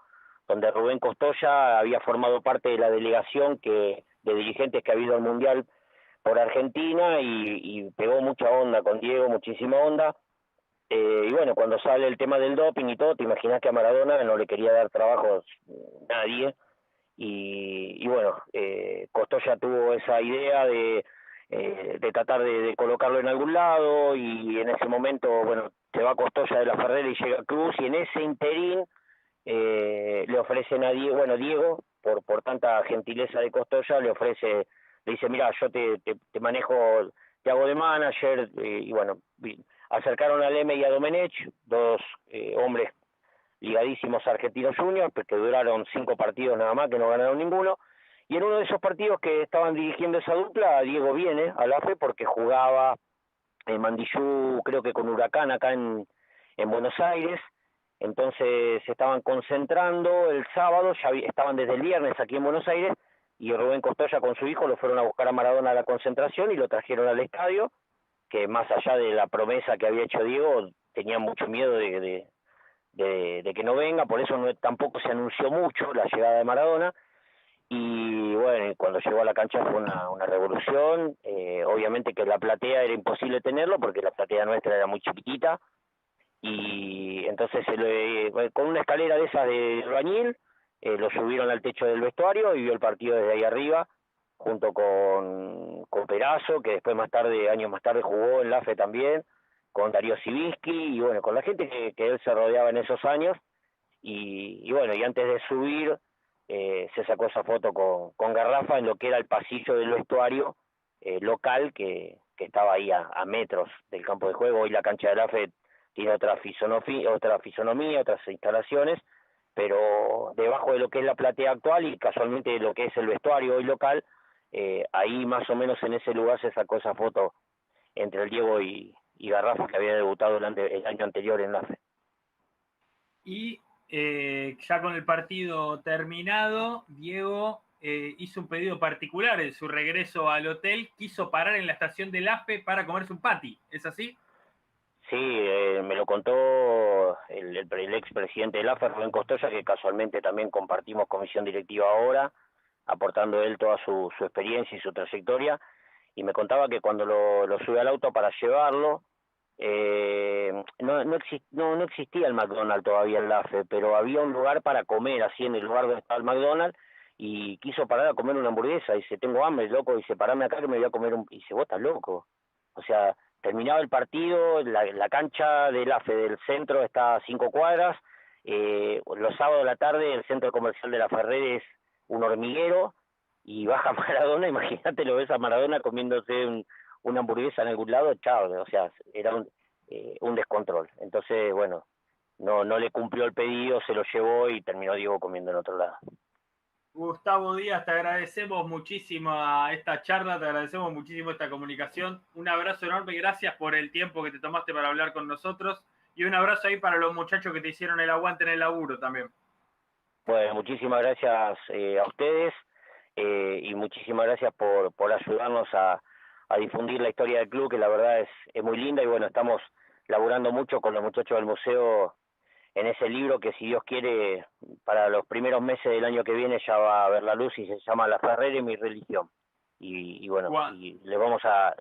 donde Rubén Costoya había formado parte de la delegación de dirigentes que ha habido al Mundial por Argentina y pegó mucha onda con Diego, muchísima onda. Y bueno, cuando sale el tema del doping y todo, te imaginas que a Maradona no le quería dar trabajo nadie. Y bueno, Costoya tuvo esa idea de tratar de colocarlo en algún lado, y en ese momento, bueno, se va Costoya de la Ferrere y llega Cruz, y en ese interín le ofrecen a Diego, bueno, Diego, por tanta gentileza de Costoya, le dice, mira, yo te manejo, te hago de manager, y bueno, acercaron a Leme y a Domenech, dos hombres ligadísimos a Argentinos Juniors, que duraron 5 partidos nada más, que no ganaron ninguno, Y en uno de esos partidos que estaban dirigiendo esa dupla, Diego viene a la AFE porque jugaba en Mandillú, creo que con Huracán acá en Buenos Aires. Entonces se estaban concentrando el sábado, estaban desde el viernes aquí en Buenos Aires, y Rubén Costoya con su hijo lo fueron a buscar a Maradona a la concentración y lo trajeron al estadio, que más allá de la promesa que había hecho Diego, tenía mucho miedo de que no venga, por eso tampoco se anunció mucho la llegada de Maradona. Y bueno, cuando llegó a la cancha fue una revolución. Obviamente que la platea era imposible tenerlo porque la platea nuestra era muy chiquitita, y entonces con una escalera de esas de albañil lo subieron al techo del vestuario y vio el partido desde ahí arriba junto con Perazo, que después años más tarde jugó en la AFE también, con Darío Sivinsky y bueno, con la gente que él se rodeaba en esos años. Y bueno, y antes de subir se sacó esa foto con Garrafa en lo que era el pasillo del vestuario local que estaba ahí a metros del campo de juego. Hoy la cancha del AFE tiene otra fisonomía, otras instalaciones, pero debajo de lo que es la platea actual y casualmente de lo que es el vestuario hoy local, ahí más o menos en ese lugar se sacó esa foto entre el Diego y Garrafa, que había debutado el año anterior en la AFE. Y ya con el partido terminado, Diego hizo un pedido particular en su regreso al hotel, quiso parar en la estación del AFE para comerse un patty, ¿es así? Sí, me lo contó el expresidente del AFE, Rubén Costoya, que casualmente también compartimos comisión directiva ahora, aportando él toda su experiencia y su trayectoria, y me contaba que cuando lo sube al auto para llevarlo, no existía el McDonald's todavía en la AFE, pero había un lugar para comer, así en el lugar donde estaba el McDonald's, y quiso parar a comer una hamburguesa, y dice, tengo hambre, loco, dice, parame acá que me voy a comer y dice, vos estás loco, o sea, terminaba el partido, la cancha del AFE del centro está a 5 cuadras, los sábados de la tarde el centro comercial de La Ferrer es un hormiguero, y baja Maradona, imagínate, lo ves a Maradona comiéndose una hamburguesa en algún lado, chao, o sea, era un descontrol. Entonces, bueno, no le cumplió el pedido, se lo llevó y terminó Diego comiendo en otro lado. Gustavo Díaz, te agradecemos muchísimo esta charla, te agradecemos muchísimo esta comunicación. Un abrazo enorme, gracias por el tiempo que te tomaste para hablar con nosotros y un abrazo ahí para los muchachos que te hicieron el aguante en el laburo también. Bueno, muchísimas gracias a ustedes y muchísimas gracias por ayudarnos a difundir la historia del club, que la verdad es muy linda, y bueno, estamos laburando mucho con los muchachos del museo en ese libro que, si Dios quiere, para los primeros meses del año que viene ya va a ver la luz, y se llama La Ferrer y mi religión. Y bueno, y vamos a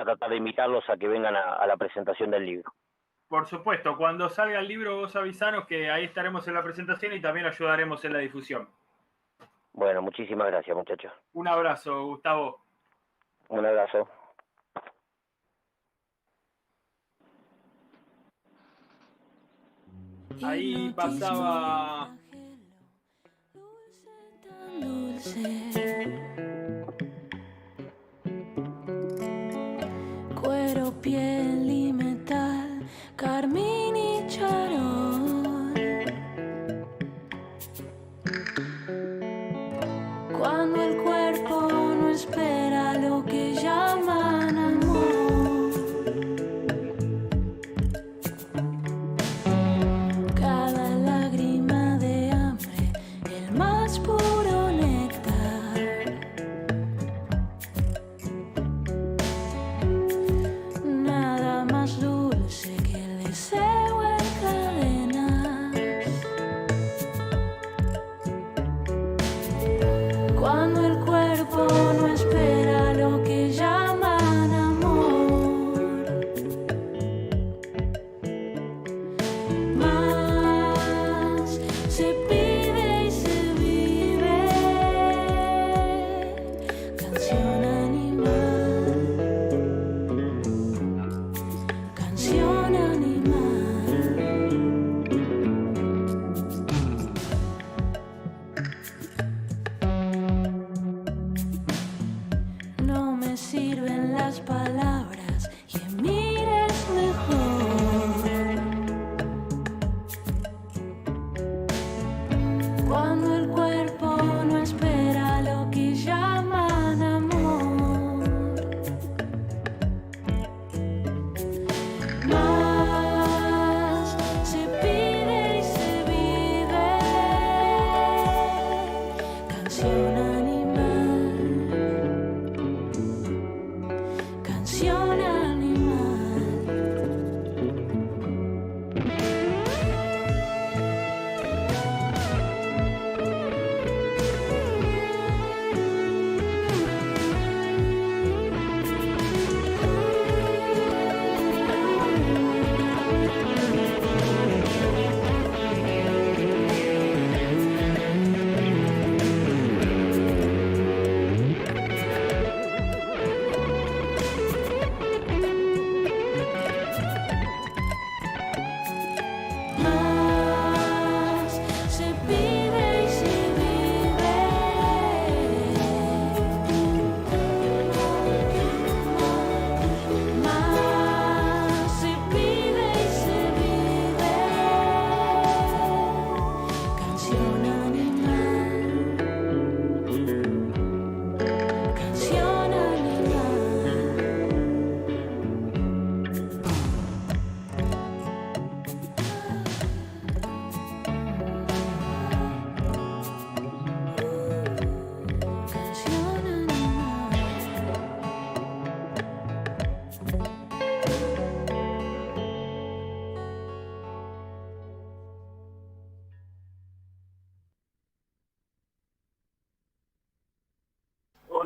tratar de invitarlos a que vengan a la presentación del libro. Por supuesto, cuando salga el libro vos avisanos, que ahí estaremos en la presentación y también ayudaremos en la difusión. Bueno, muchísimas gracias, muchachos. Un abrazo, Gustavo. Un abrazo. Ahí pasaba cuero, piel y metal, carmín y charol. Cuando el cuerpo no espera lo que llaman amor. Cada lágrima de hambre, el más puro néctar. Nada más dulce que el deseo en cadenas. Cuando el cuerpo no espera lo que llaman amor. Más se pide y se vive. Canción animal. Canción animal. No me sirven las palabras, que mires mejor. Cuando el cuerpo no espera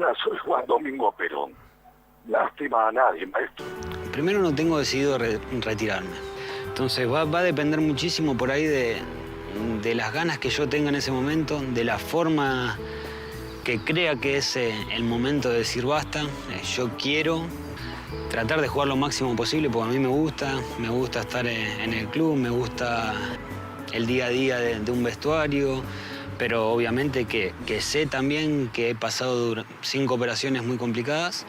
Hola, soy Juan Domingo Perón. Lástima a nadie, maestro. Primero no tengo decidido retirarme. Entonces va a depender muchísimo por ahí de las ganas que yo tenga en ese momento, de la forma que crea que es el momento de decir basta. Yo quiero tratar de jugar lo máximo posible porque a mí me gusta estar en el club, me gusta el día a día de un vestuario, pero obviamente que sé también que he pasado 5 operaciones muy complicadas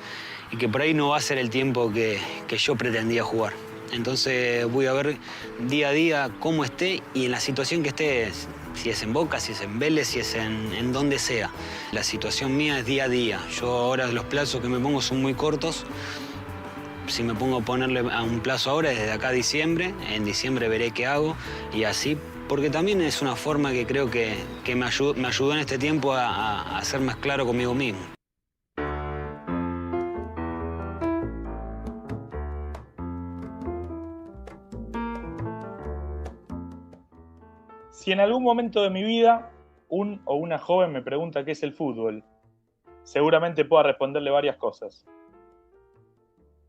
y que por ahí no va a ser el tiempo que yo pretendía jugar. Entonces voy a ver día a día cómo esté y en la situación que esté, si es en Boca, si es en Vélez, si es en donde sea. La situación mía es día a día. Yo ahora los plazos que me pongo son muy cortos. Si me pongo a ponerle a un plazo ahora, desde acá a diciembre, en diciembre veré qué hago y así, porque también es una forma que creo que me ayudó en este tiempo a ser más claro conmigo mismo. Si en algún momento de mi vida un o una joven me pregunta qué es el fútbol, seguramente pueda responderle varias cosas.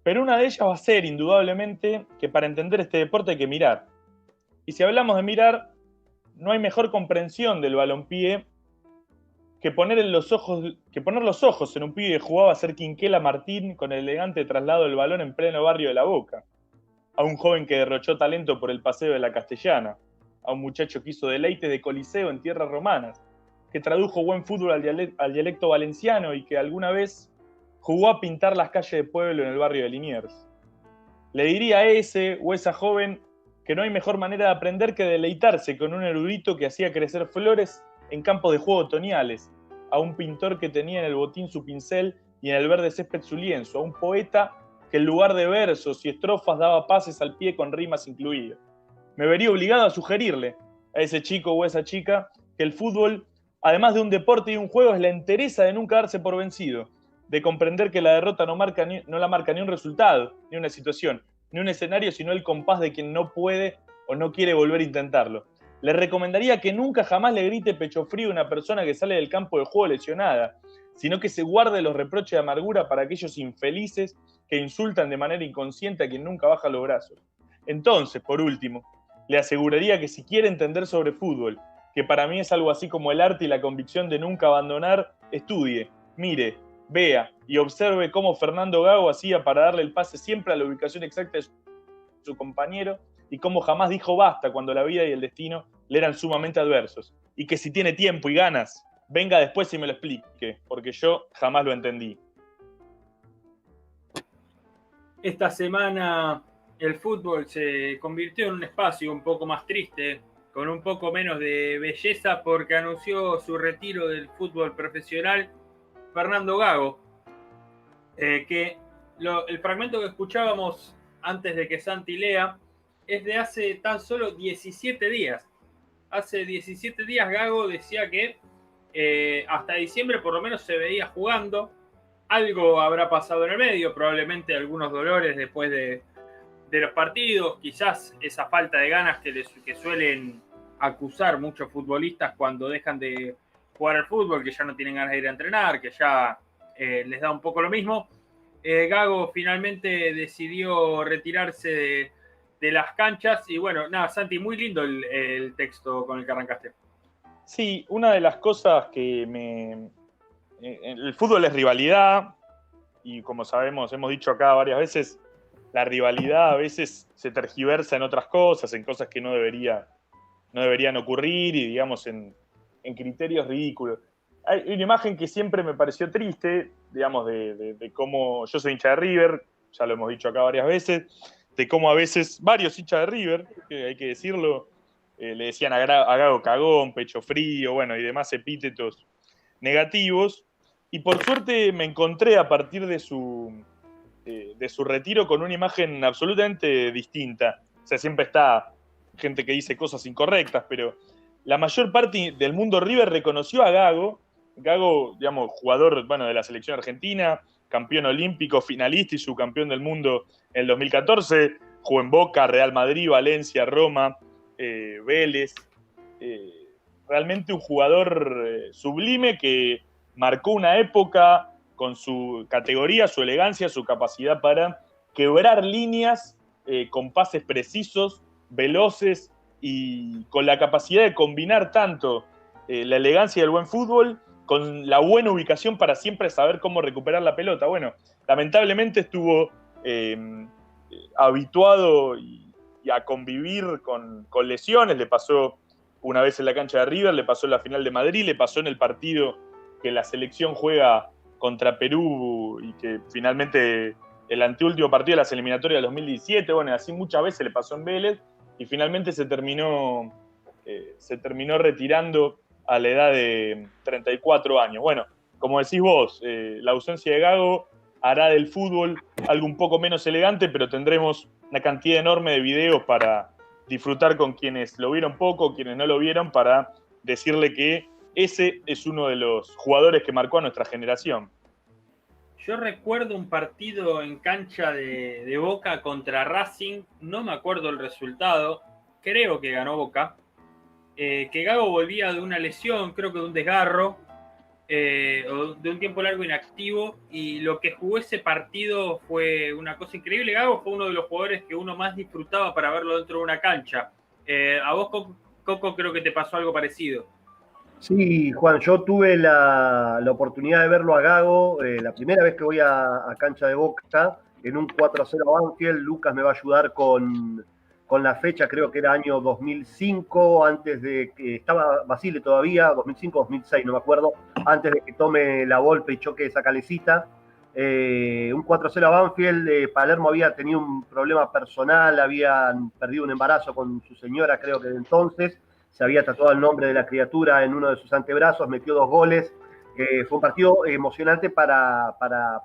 Pero una de ellas va a ser, indudablemente, que para entender este deporte hay que mirar. Y si hablamos de mirar, no hay mejor comprensión del balompié que poner los ojos en un pibe que jugaba a ser Quinquela Martín con el elegante traslado del balón en pleno barrio de La Boca. A un joven que derrochó talento por el paseo de la Castellana. A un muchacho que hizo deleites de coliseo en tierras romanas, que tradujo buen fútbol al dialecto valenciano y que alguna vez jugó a pintar las calles de pueblo en el barrio de Liniers. Le diría a ese o esa joven que no hay mejor manera de aprender que deleitarse con un erudito que hacía crecer flores en campos de juego otoñales, a un pintor que tenía en el botín su pincel y en el verde césped su lienzo, a un poeta que en lugar de versos y estrofas daba pases al pie con rimas incluidas. Me vería obligado a sugerirle a ese chico o esa chica que el fútbol, además de un deporte y un juego, es la entereza de nunca darse por vencido, de comprender que la derrota no la marca ni un resultado, ni una situación, ni un escenario, sino el compás de quien no puede o no quiere volver a intentarlo. Le recomendaría que nunca jamás le grite pecho frío a una persona que sale del campo de juego lesionada, sino que se guarde los reproches de amargura para aquellos infelices que insultan de manera inconsciente a quien nunca baja los brazos. Entonces, por último, le aseguraría que si quiere entender sobre fútbol, que para mí es algo así como el arte y la convicción de nunca abandonar, estudie, mire, vea y observe cómo Fernando Gago hacía para darle el pase siempre a la ubicación exacta de su compañero y cómo jamás dijo basta cuando la vida y el destino le eran sumamente adversos. Y que si tiene tiempo y ganas, venga después y me lo explique, porque yo jamás lo entendí. Esta semana el fútbol se convirtió en un espacio un poco más triste, con un poco menos de belleza, porque anunció su retiro del fútbol profesional Fernando Gago, que el fragmento que escuchábamos antes de que Santi lea es de hace tan solo 17 días. Hace 17 días Gago decía que hasta diciembre por lo menos se veía jugando. Algo habrá pasado en el medio, probablemente algunos dolores después de los partidos, quizás esa falta de ganas que suelen acusar muchos futbolistas cuando dejan de jugar al fútbol, que ya no tienen ganas de ir a entrenar, que ya les da un poco lo mismo. Gago finalmente decidió retirarse de las canchas y bueno, nada, Santi, muy lindo el texto con el que arrancaste. Sí, una de las cosas que el fútbol es rivalidad y como sabemos, hemos dicho acá varias veces, la rivalidad a veces se tergiversa en otras cosas, en cosas que no deberían ocurrir y digamos en criterios ridículos. Hay una imagen que siempre me pareció triste, digamos, de cómo yo soy hincha de River, ya lo hemos dicho acá varias veces, de cómo a veces varios hinchas de River, que hay que decirlo, le decían a Gago cagón, pecho frío, bueno, y demás epítetos negativos. Y por suerte me encontré a partir de su retiro con una imagen absolutamente distinta. O sea, siempre está gente que dice cosas incorrectas, pero la mayor parte del mundo River reconoció a Gago. Gago, digamos, jugador, bueno, de la selección argentina, campeón olímpico, finalista y subcampeón del mundo en el 2014. Jugó en Boca, Real Madrid, Valencia, Roma, Vélez. Realmente un jugador sublime que marcó una época con su categoría, su elegancia, su capacidad para quebrar líneas con pases precisos, veloces y con la capacidad de combinar tanto la elegancia del buen fútbol con la buena ubicación para siempre saber cómo recuperar la pelota. Bueno, lamentablemente estuvo habituado y a convivir con lesiones. Le pasó una vez en la cancha de River, le pasó en la final de Madrid, le pasó en el partido que la selección juega contra Perú y que finalmente el anteúltimo partido de las eliminatorias del 2017, bueno, así muchas veces le pasó en Vélez y finalmente se terminó retirando a la edad de 34 años. Bueno, como decís vos, la ausencia de Gago hará del fútbol algo un poco menos elegante, pero tendremos una cantidad enorme de videos para disfrutar con quienes lo vieron poco, quienes no lo vieron, para decirle que ese es uno de los jugadores que marcó a nuestra generación. Yo recuerdo un partido en cancha de Boca contra Racing, no me acuerdo el resultado, creo que ganó Boca, que Gago volvía de una lesión, creo que de un desgarro, o de un tiempo largo inactivo, y lo que jugó ese partido fue una cosa increíble. Gago fue uno de los jugadores que uno más disfrutaba para verlo dentro de una cancha. A vos, Coco, creo que te pasó algo parecido. Sí, Juan, yo tuve la oportunidad de verlo a Gago la primera vez que voy a cancha de Boca, en un 4-0 a Banfield. Lucas me va a ayudar con la fecha, creo que era año 2005, antes de que estaba Basile todavía, 2005, 2006, no me acuerdo, antes de que tome la Volpe y choque esa calecita. Un 4-0 a Banfield. Palermo había tenido un problema personal, habían perdido un embarazo con su señora, creo que de entonces, se había tatuado el nombre de la criatura en uno de sus antebrazos, metió 2 goles. Fue un partido emocionante para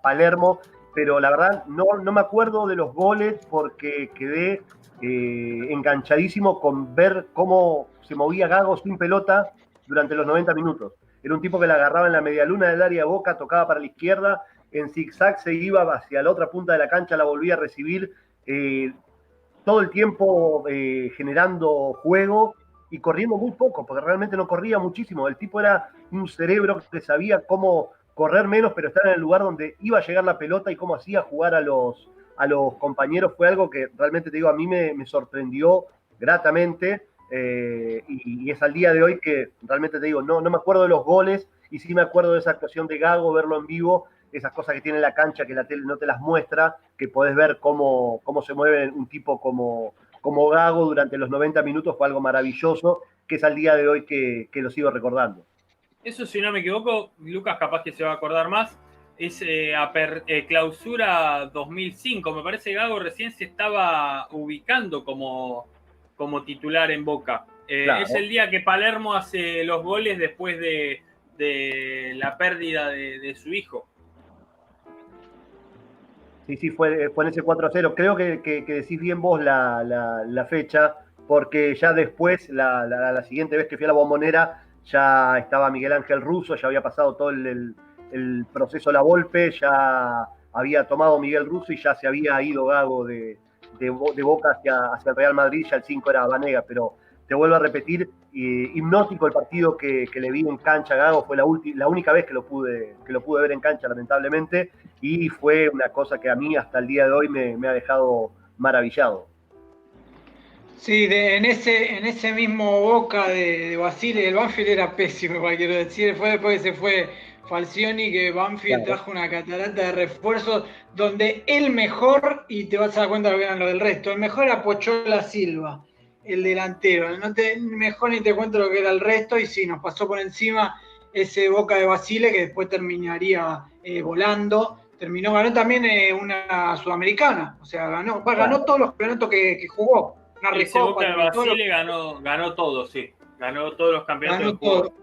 Palermo, pero la verdad no me acuerdo de los goles porque quedé enganchadísimo con ver cómo se movía Gago sin pelota durante los 90 minutos. Era un tipo que la agarraba en la medialuna del área de Boca, tocaba para la izquierda, en zigzag se iba hacia la otra punta de la cancha, la volvía a recibir, todo el tiempo generando juego y corriendo muy poco, porque realmente no corría muchísimo. El tipo era un cerebro que sabía cómo correr menos, pero estar en el lugar donde iba a llegar la pelota y cómo hacía jugar a los compañeros. Fue algo que realmente, te digo, a mí me sorprendió gratamente, y es al día de hoy que realmente te digo, no me acuerdo de los goles, y sí me acuerdo de esa actuación de Gago, verlo en vivo, esas cosas que tiene la cancha que la tele no te las muestra, que podés ver cómo se mueve un tipo como Gago durante los 90 minutos. Fue algo maravilloso, que es al día de hoy que lo sigo recordando. Eso, si no me equivoco, Lucas capaz que se va a acordar más, es clausura 2005. Me parece que Gago recién se estaba ubicando como titular en Boca. Claro. Es el día que Palermo hace los goles después de la pérdida de su hijo. Sí, fue en ese 4-0. Creo que decís bien vos la fecha, porque ya después, la siguiente vez que fui a la Bombonera, ya estaba Miguel Ángel Russo, ya había pasado todo el proceso La Volpe, ya había tomado Miguel Russo y ya se había ido Gago de Boca hacia el Real Madrid. Ya el 5 era Banega, pero te vuelvo a repetir, hipnótico el partido que le vi en cancha a Gago. Fue la única vez que lo pude ver en cancha, lamentablemente, y fue una cosa que a mí hasta el día de hoy me ha dejado maravillado. Sí, en ese mismo Boca de Basile, el Banfield era pésimo, quiero decir. Fue después que se fue Falcioni que Banfield trajo una catarata de refuerzos, donde el mejor, y te vas a dar cuenta de lo que eran lo del resto, el mejor era Pochola Silva, el delantero. Mejor ni te cuento lo que era el resto, y sí, nos pasó por encima ese Boca de Basile, que después terminaría volando. Ganó también una sudamericana, o sea, ganó todos los campeonatos que jugó. Ese Boca de Basile ganó todo, sí. Ganó todos los campeonatos que jugó.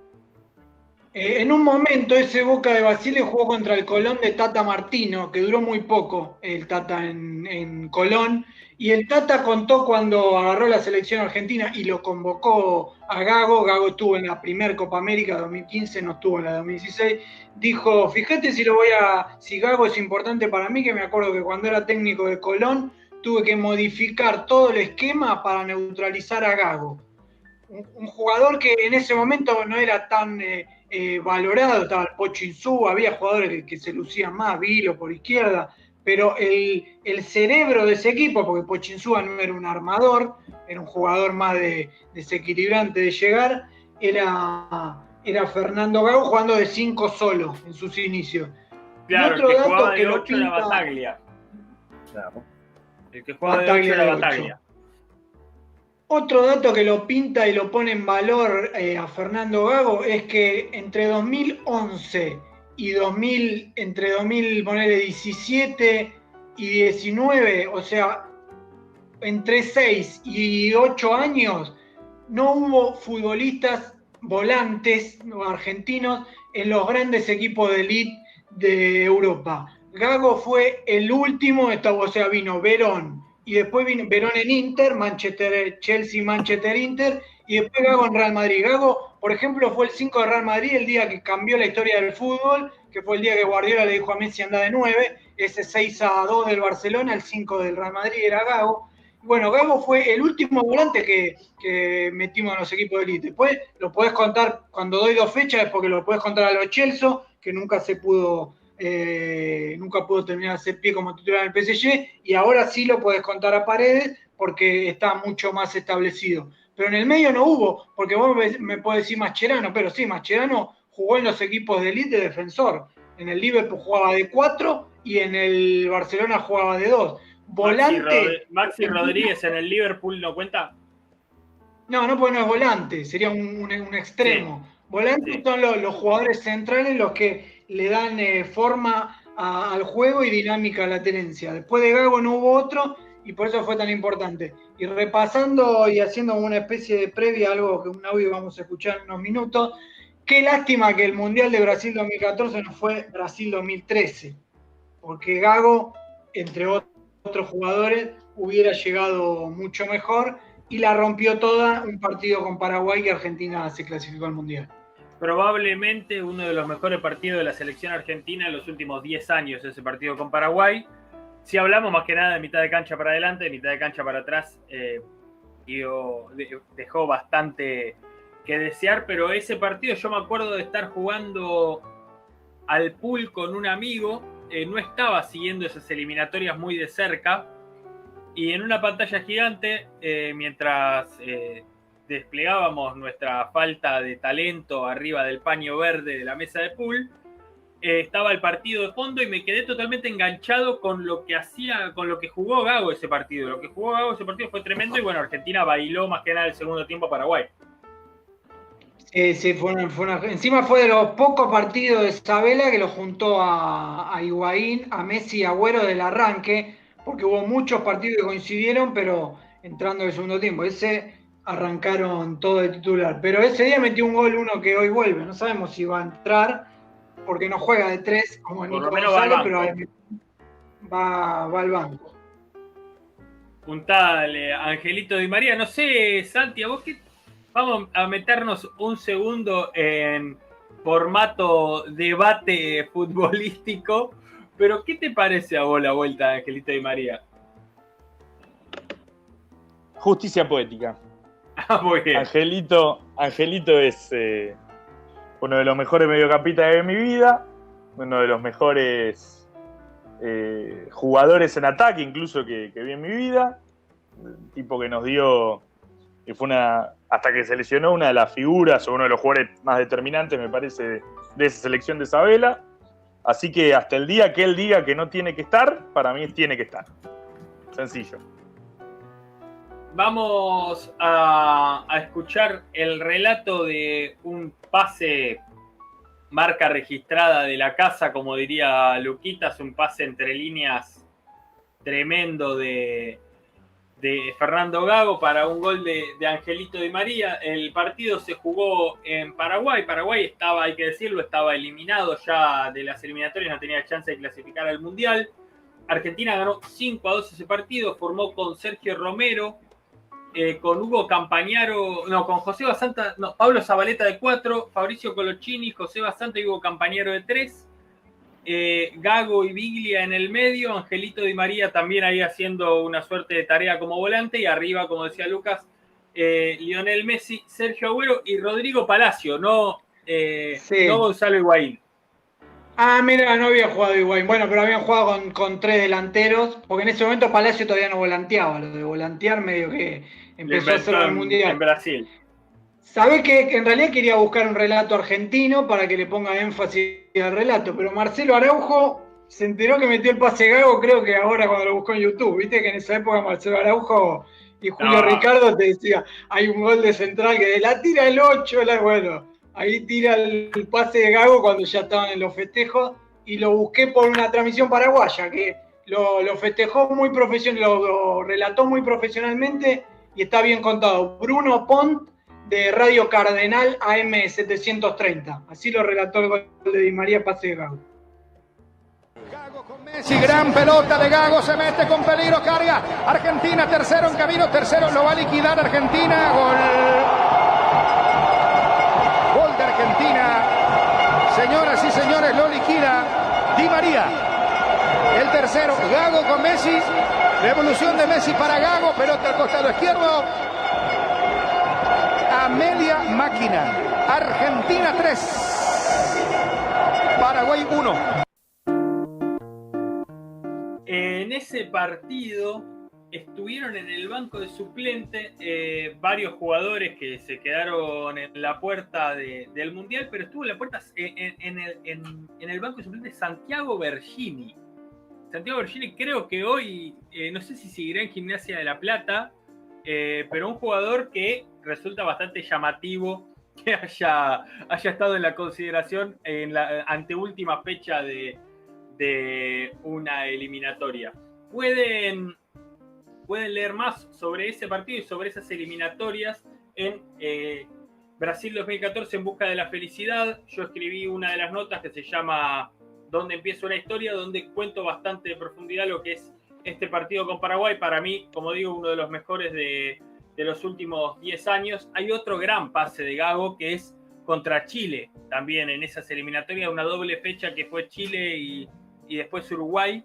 En un momento ese Boca de Basile jugó contra el Colón de Tata Martino, que duró muy poco el Tata en Colón, y el Tata contó cuando agarró la selección argentina y lo convocó a Gago. Gago estuvo en la primer Copa América 2015, no estuvo en la 2016, dijo, fíjate si Gago es importante para mí, que me acuerdo que cuando era técnico de Colón tuve que modificar todo el esquema para neutralizar a Gago. un jugador que en ese momento no era tan valorado, estaba el Pocho Insúa, había jugadores que se lucían más, Vilo por izquierda, pero el cerebro de ese equipo, porque Pocho Insúa no era un armador, era un jugador más desequilibrante de llegar, era Fernando Gago jugando de 5 solo en sus inicios. Claro, el que jugaba de 8 era Bataglia. Claro. El que jugaba de 8 era Bataglia. Otro dato que lo pinta y lo pone en valor a Fernando Gago es que entre 2011 y entre 2017 y 19, o sea, entre 6 y 8 años, no hubo futbolistas volantes argentinos en los grandes equipos de elite de Europa. Gago fue el último, o sea, vino Verón, y después vino Verón en Inter, Chelsea, Manchester, Inter, y después Gago en Real Madrid. Gago, por ejemplo, fue el 5 de Real Madrid el día que cambió la historia del fútbol, que fue el día que Guardiola le dijo a Messi anda de 9, ese 6-2 del Barcelona, el 5 del Real Madrid era Gago. Bueno, Gago fue el último volante que metimos en los equipos de elite. Después lo podés contar, cuando doy 2 fechas, es porque lo podés contar a los Chelsea, que nunca pudo terminar de hacer pie como titular en el PSG, y ahora sí lo podés contar a Paredes porque está mucho más establecido. Pero en el medio no hubo, porque vos me podés decir Mascherano, pero sí, Mascherano jugó en los equipos de elite de defensor. En el Liverpool jugaba de 4 y en el Barcelona jugaba de 2. Volante. Maxi Rodríguez en el Liverpool no cuenta. No, porque no es volante, sería un extremo. Sí. Volantes son los jugadores centrales los que le dan forma al juego y dinámica a la tenencia. Después de Gago no hubo otro y por eso fue tan importante. Y repasando y haciendo una especie de previa, algo que un audio vamos a escuchar en unos minutos, qué lástima que el Mundial de Brasil 2014 no fue Brasil 2013, porque Gago, entre otros jugadores, hubiera llegado mucho mejor y la rompió toda un partido con Paraguay que Argentina se clasificó al Mundial. Probablemente uno de los mejores partidos de la selección argentina en los últimos 10 años, ese partido con Paraguay. Si hablamos más que nada de mitad de cancha para adelante, de mitad de cancha para atrás, dejó bastante que desear, pero ese partido yo me acuerdo de estar jugando al pool con un amigo, no estaba siguiendo esas eliminatorias muy de cerca, y en una pantalla gigante, mientras desplegábamos nuestra falta de talento arriba del paño verde de la mesa de pool, estaba el partido de fondo y me quedé totalmente enganchado con lo que jugó Gago ese partido. Lo que jugó Gago ese partido fue tremendo y bueno, Argentina bailó más que nada el segundo tiempo a Paraguay. Sí, encima fue de los pocos partidos de Sabela que lo juntó a Higuaín, a Messi y a Agüero del arranque, porque hubo muchos partidos que coincidieron, pero entrando el segundo tiempo. Ese arrancaron todo de titular. Pero ese día metió un gol uno que hoy vuelve. No sabemos si va a entrar, porque no juega de 3 como Nico González, pero va al banco. Un tal Angelito Di María. No sé, Santi, a vos qué... Vamos a meternos un segundo en formato debate futbolístico, pero ¿qué te parece a vos la vuelta de Angelito Di María? Justicia poética. Muy bien. Angelito es uno de los mejores mediocampistas de mi vida, uno de los mejores jugadores en ataque incluso que vi en mi vida, el tipo que nos dio, que fue hasta que se lesionó, una de las figuras o uno de los jugadores más determinantes, me parece, de esa selección de Sabela. Así que hasta el día que él diga que no tiene que estar, para mí tiene que estar. Sencillo. Vamos a escuchar el relato de un pase marca registrada de la casa, como diría Luquitas, un pase entre líneas tremendo de Fernando Gago para un gol de Angelito Di María. El partido se jugó en Paraguay. Paraguay estaba, hay que decirlo, estaba eliminado ya de las eliminatorias, no tenía chance de clasificar al Mundial. Argentina ganó 5-2 ese partido, formó con Sergio Romero, con Hugo Campañaro, con José Basanta, Pablo Zabaleta de 4, Fabricio Colochini, José Basanta y Hugo Campañaro de 3. Gago y Biglia en el medio, Angelito Di María también ahí haciendo una suerte de tarea como volante, y arriba, como decía Lucas, Lionel Messi, Sergio Agüero y Rodrigo Palacio, no Sí. Gonzalo Higuaín. Ah, mira, no había jugado Higuaín. Bueno, pero habían jugado con 3 delanteros, porque en ese momento Palacio todavía no volanteaba. Lo de volantear medio que empezó a hacer el Mundial. En Brasil. Sabés que en realidad quería buscar un relato argentino para que le ponga énfasis al relato, pero Marcelo Araujo se enteró que metió el pase Gago, creo que ahora cuando lo buscó en YouTube. Viste que en esa época Marcelo Araujo y Julio Ricardo te decía, hay un gol de Central que de la tira el 8, bueno, ahí tira el pase de Gago cuando ya estaban en los festejos, y lo busqué por una transmisión paraguaya, que lo festejó muy profesional, lo relató muy profesionalmente y está bien contado. Bruno Pont, de Radio Cardenal AM 730. Así lo relató el gol de Di María, pase de Gago. Messi, gran pelota de Gago, se mete con peligro, carga. Argentina, tercero en camino, tercero lo va a liquidar Argentina. Gol de Argentina. Señoras y señores, lo liquida Di María. El tercero, Gago con Messi. Devolución de Messi para Gago, pelota al costado izquierdo. A media máquina. Argentina 3. Paraguay 1. En ese partido estuvieron en el banco de suplente varios jugadores que se quedaron en la puerta del Mundial, pero estuvo en la puerta en el banco de suplente Santiago Bergini. Santiago Bergini creo que hoy, no sé si seguirá en Gimnasia de La Plata, pero un jugador que resulta bastante llamativo que haya estado en la consideración en la anteúltima fecha de una eliminatoria. Pueden leer más sobre ese partido y sobre esas eliminatorias en Brasil 2014 en busca de la felicidad. Yo escribí una de las notas que se llama ¿Dónde empieza una historia?, donde cuento bastante de profundidad lo que es este partido con Paraguay. Para mí, como digo, uno de los mejores de los últimos 10 años. Hay otro gran pase de Gago que es contra Chile, también en esas eliminatorias, una doble fecha que fue Chile y después Uruguay.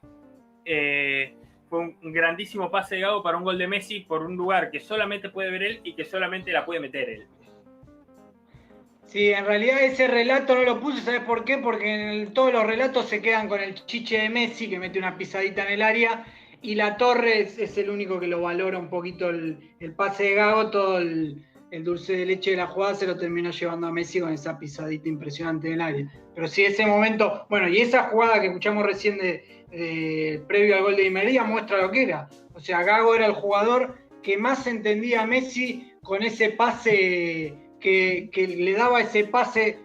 Fue un grandísimo pase de Gago para un gol de Messi por un lugar que solamente puede ver él y que solamente la puede meter él. Sí, en realidad ese relato no lo puse, ¿sabes por qué? Porque todos los relatos se quedan con el chiche de Messi, que mete una pisadita en el área, y La Torre es el único que lo valora un poquito el pase de Gago. Todo el dulce de leche de la jugada se lo terminó llevando a Messi con esa pisadita impresionante en el área. Pero sí, ese momento, bueno, y esa jugada que escuchamos recién previo al gol de Di María muestra lo que era. O sea, Gago era el jugador que más entendía a Messi con ese pase, que le daba ese pase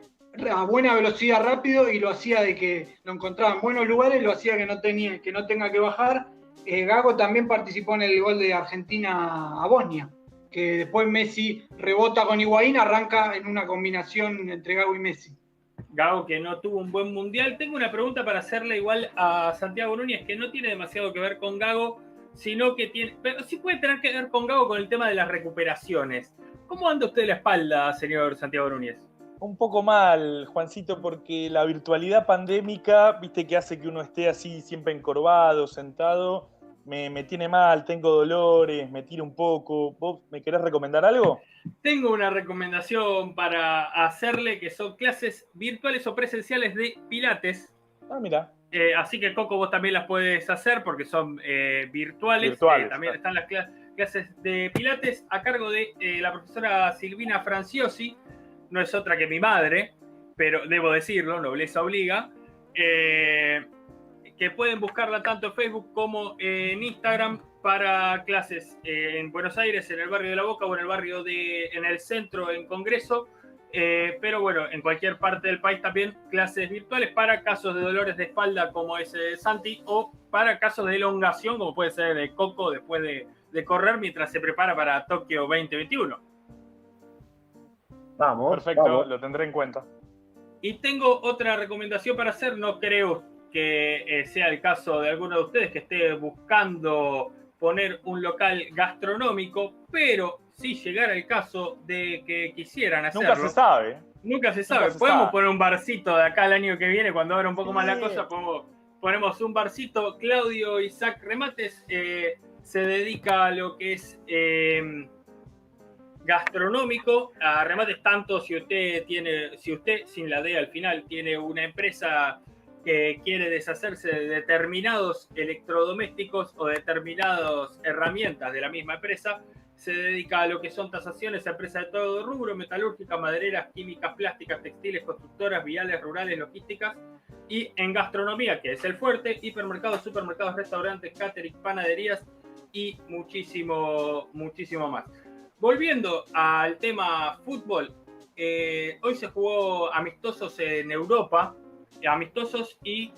a buena velocidad rápido, y lo hacía de que lo encontraba en buenos lugares, lo hacía que no tenga que bajar. Gago también participó en el gol de Argentina a Bosnia, que después Messi rebota con Higuaín, arranca en una combinación entre Gago y Messi. Gago, que no tuvo un buen mundial. Tengo una pregunta para hacerle igual a Santiago Núñez, que no tiene demasiado que ver con Gago, sino que tiene, pero sí puede tener que ver con Gago con el tema de las recuperaciones. ¿Cómo anda usted de la espalda, señor Santiago Núñez? Un poco mal, Juancito, porque la virtualidad pandémica, viste, que hace que uno esté así siempre encorvado, sentado, me tiene mal, tengo dolores, me tiro un poco. ¿Vos me querés recomendar algo? Tengo una recomendación para hacerle, que son clases virtuales o presenciales de Pilates. Ah, mira. Así que, Coco, vos también las puedes hacer porque son virtuales. También están las clases de Pilates a cargo de la profesora Silvina Franciosi. No es otra que mi madre, pero debo decirlo, nobleza obliga. Que pueden buscarla tanto en Facebook como en Instagram para clases en Buenos Aires, en el barrio de La Boca, o en el centro, en Congreso. Pero bueno, en cualquier parte del país también clases virtuales para casos de dolores de espalda como ese de Santi, o para casos de elongación como puede ser de Coco después de correr mientras se prepara para Tokio 2021. Vamos. Perfecto, vamos. Lo tendré en cuenta. Y tengo otra recomendación para hacer. No creo que sea el caso de alguno de ustedes que esté buscando poner un local gastronómico, pero si llegara el caso de que quisieran hacerlo. Nunca se sabe. Nunca se sabe. Podemos poner un barcito de acá el año que viene, cuando abra un poco más la cosa, ponemos un barcito. Claudio Isaac Remates se dedica a lo que es gastronómico a remates, tanto si usted sin la D al final tiene una empresa que quiere deshacerse de determinados electrodomésticos o determinadas herramientas de la misma empresa, se dedica a lo que son tasaciones a empresas de todo rubro: metalúrgicas, madereras, químicas, plásticas, textiles, constructoras, viales, rurales, logísticas. Y en gastronomía, que es el fuerte, hipermercados, supermercados, restaurantes, catering, panaderías y muchísimo más. Volviendo al tema fútbol, hoy se jugó amistosos en Europa, amistosos y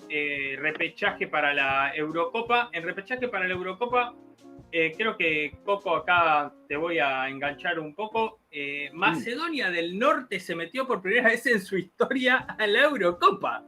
repechaje para la Eurocopa. En repechaje para la Eurocopa, creo que, Coco, acá te voy a enganchar un poco. Macedonia del Norte se metió por primera vez en su historia a la Eurocopa.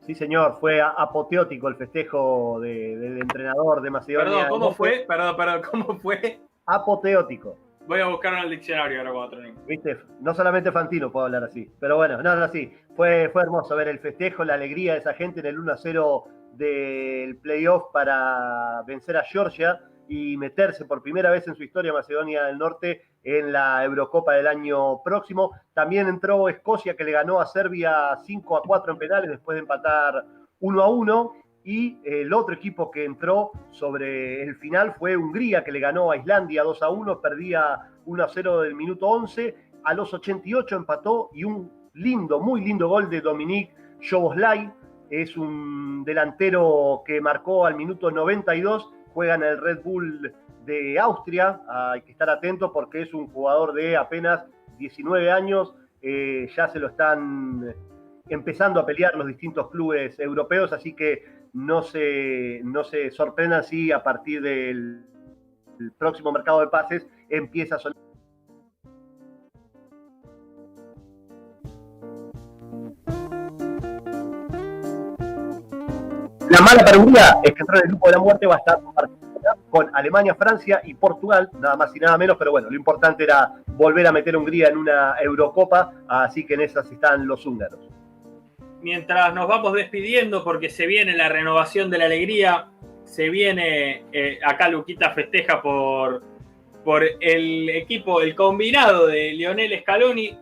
Sí, señor, fue apoteótico el festejo del entrenador de Macedonia. Perdón, ¿cómo fue? Perdón, ¿cómo fue? Apoteótico. Voy a buscar en el diccionario ahora cuando termine. Viste, no solamente Fantino puede hablar así, pero bueno, no, sí. Fue hermoso ver el festejo, la alegría de esa gente en el 1-0 del playoff para vencer a Georgia y meterse por primera vez en su historia Macedonia del Norte en la Eurocopa del año próximo. También entró Escocia, que le ganó a Serbia 5-4 en penales después de empatar 1-1. Y el otro equipo que entró sobre el final fue Hungría, que le ganó a Islandia 2-1, perdía 1-0 del minuto 11. A los 88 empató, y un muy lindo gol de Dominik Szoboszlai. Es un delantero que marcó al minuto 92. Juega en el Red Bull de Austria. Hay que estar atento porque es un jugador de apenas 19 años. Ya se lo están empezando a pelear los distintos clubes europeos, así que no se sorprendan si a partir del próximo mercado de pases empieza a sonar. La mala para Hungría es que entrar en el grupo de la muerte va a estar con Alemania, Francia y Portugal, nada más y nada menos, pero bueno, lo importante era volver a meter a Hungría en una Eurocopa, así que en esas están los húngaros. Mientras nos vamos despidiendo, porque se viene la renovación de la alegría, se viene, acá Luquita festeja por el equipo, el combinado de Lionel Scaloni.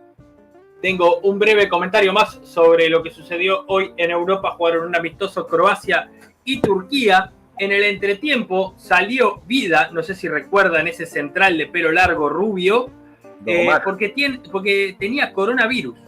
Tengo un breve comentario más sobre lo que sucedió hoy en Europa. Jugaron un amistoso Croacia y Turquía. En el entretiempo salió Vida, no sé si recuerdan ese central de pelo largo rubio, porque tenía coronavirus.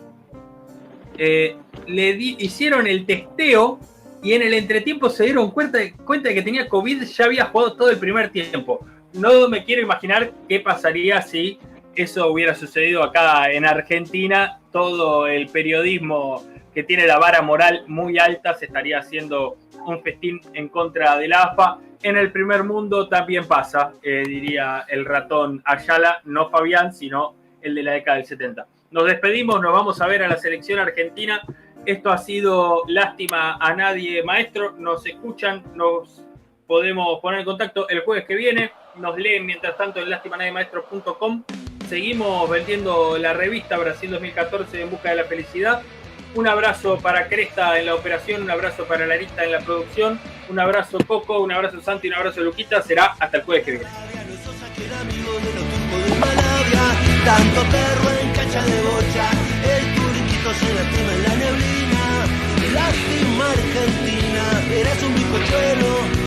Hicieron el testeo y en el entretiempo se dieron cuenta de que tenía COVID. Ya había jugado todo el primer tiempo. No me quiero imaginar qué pasaría si eso hubiera sucedido acá en Argentina. Todo el periodismo que tiene la vara moral muy alta se estaría haciendo un festín en contra de la AFA. En el primer mundo también pasa, diría el ratón Ayala, no Fabián, sino el de la década del 70. Nos despedimos, nos vamos a ver a la selección argentina. Esto ha sido Lástima a Nadie, maestro. Nos escuchan, nos podemos poner en contacto el jueves que viene. Nos leen mientras tanto en lastimanadiemaestro.com. Seguimos vendiendo la revista Brasil 2014 en busca de la felicidad. Un abrazo para Cresta en la operación, un abrazo para Larita en la producción, un abrazo Coco, un abrazo Santi, un abrazo Luquita. Será hasta el jueves que viene. Tanto perro en cancha de bocha, el turquito se lastima en la neblina. Lástima Argentina, eres un bizcochuelo.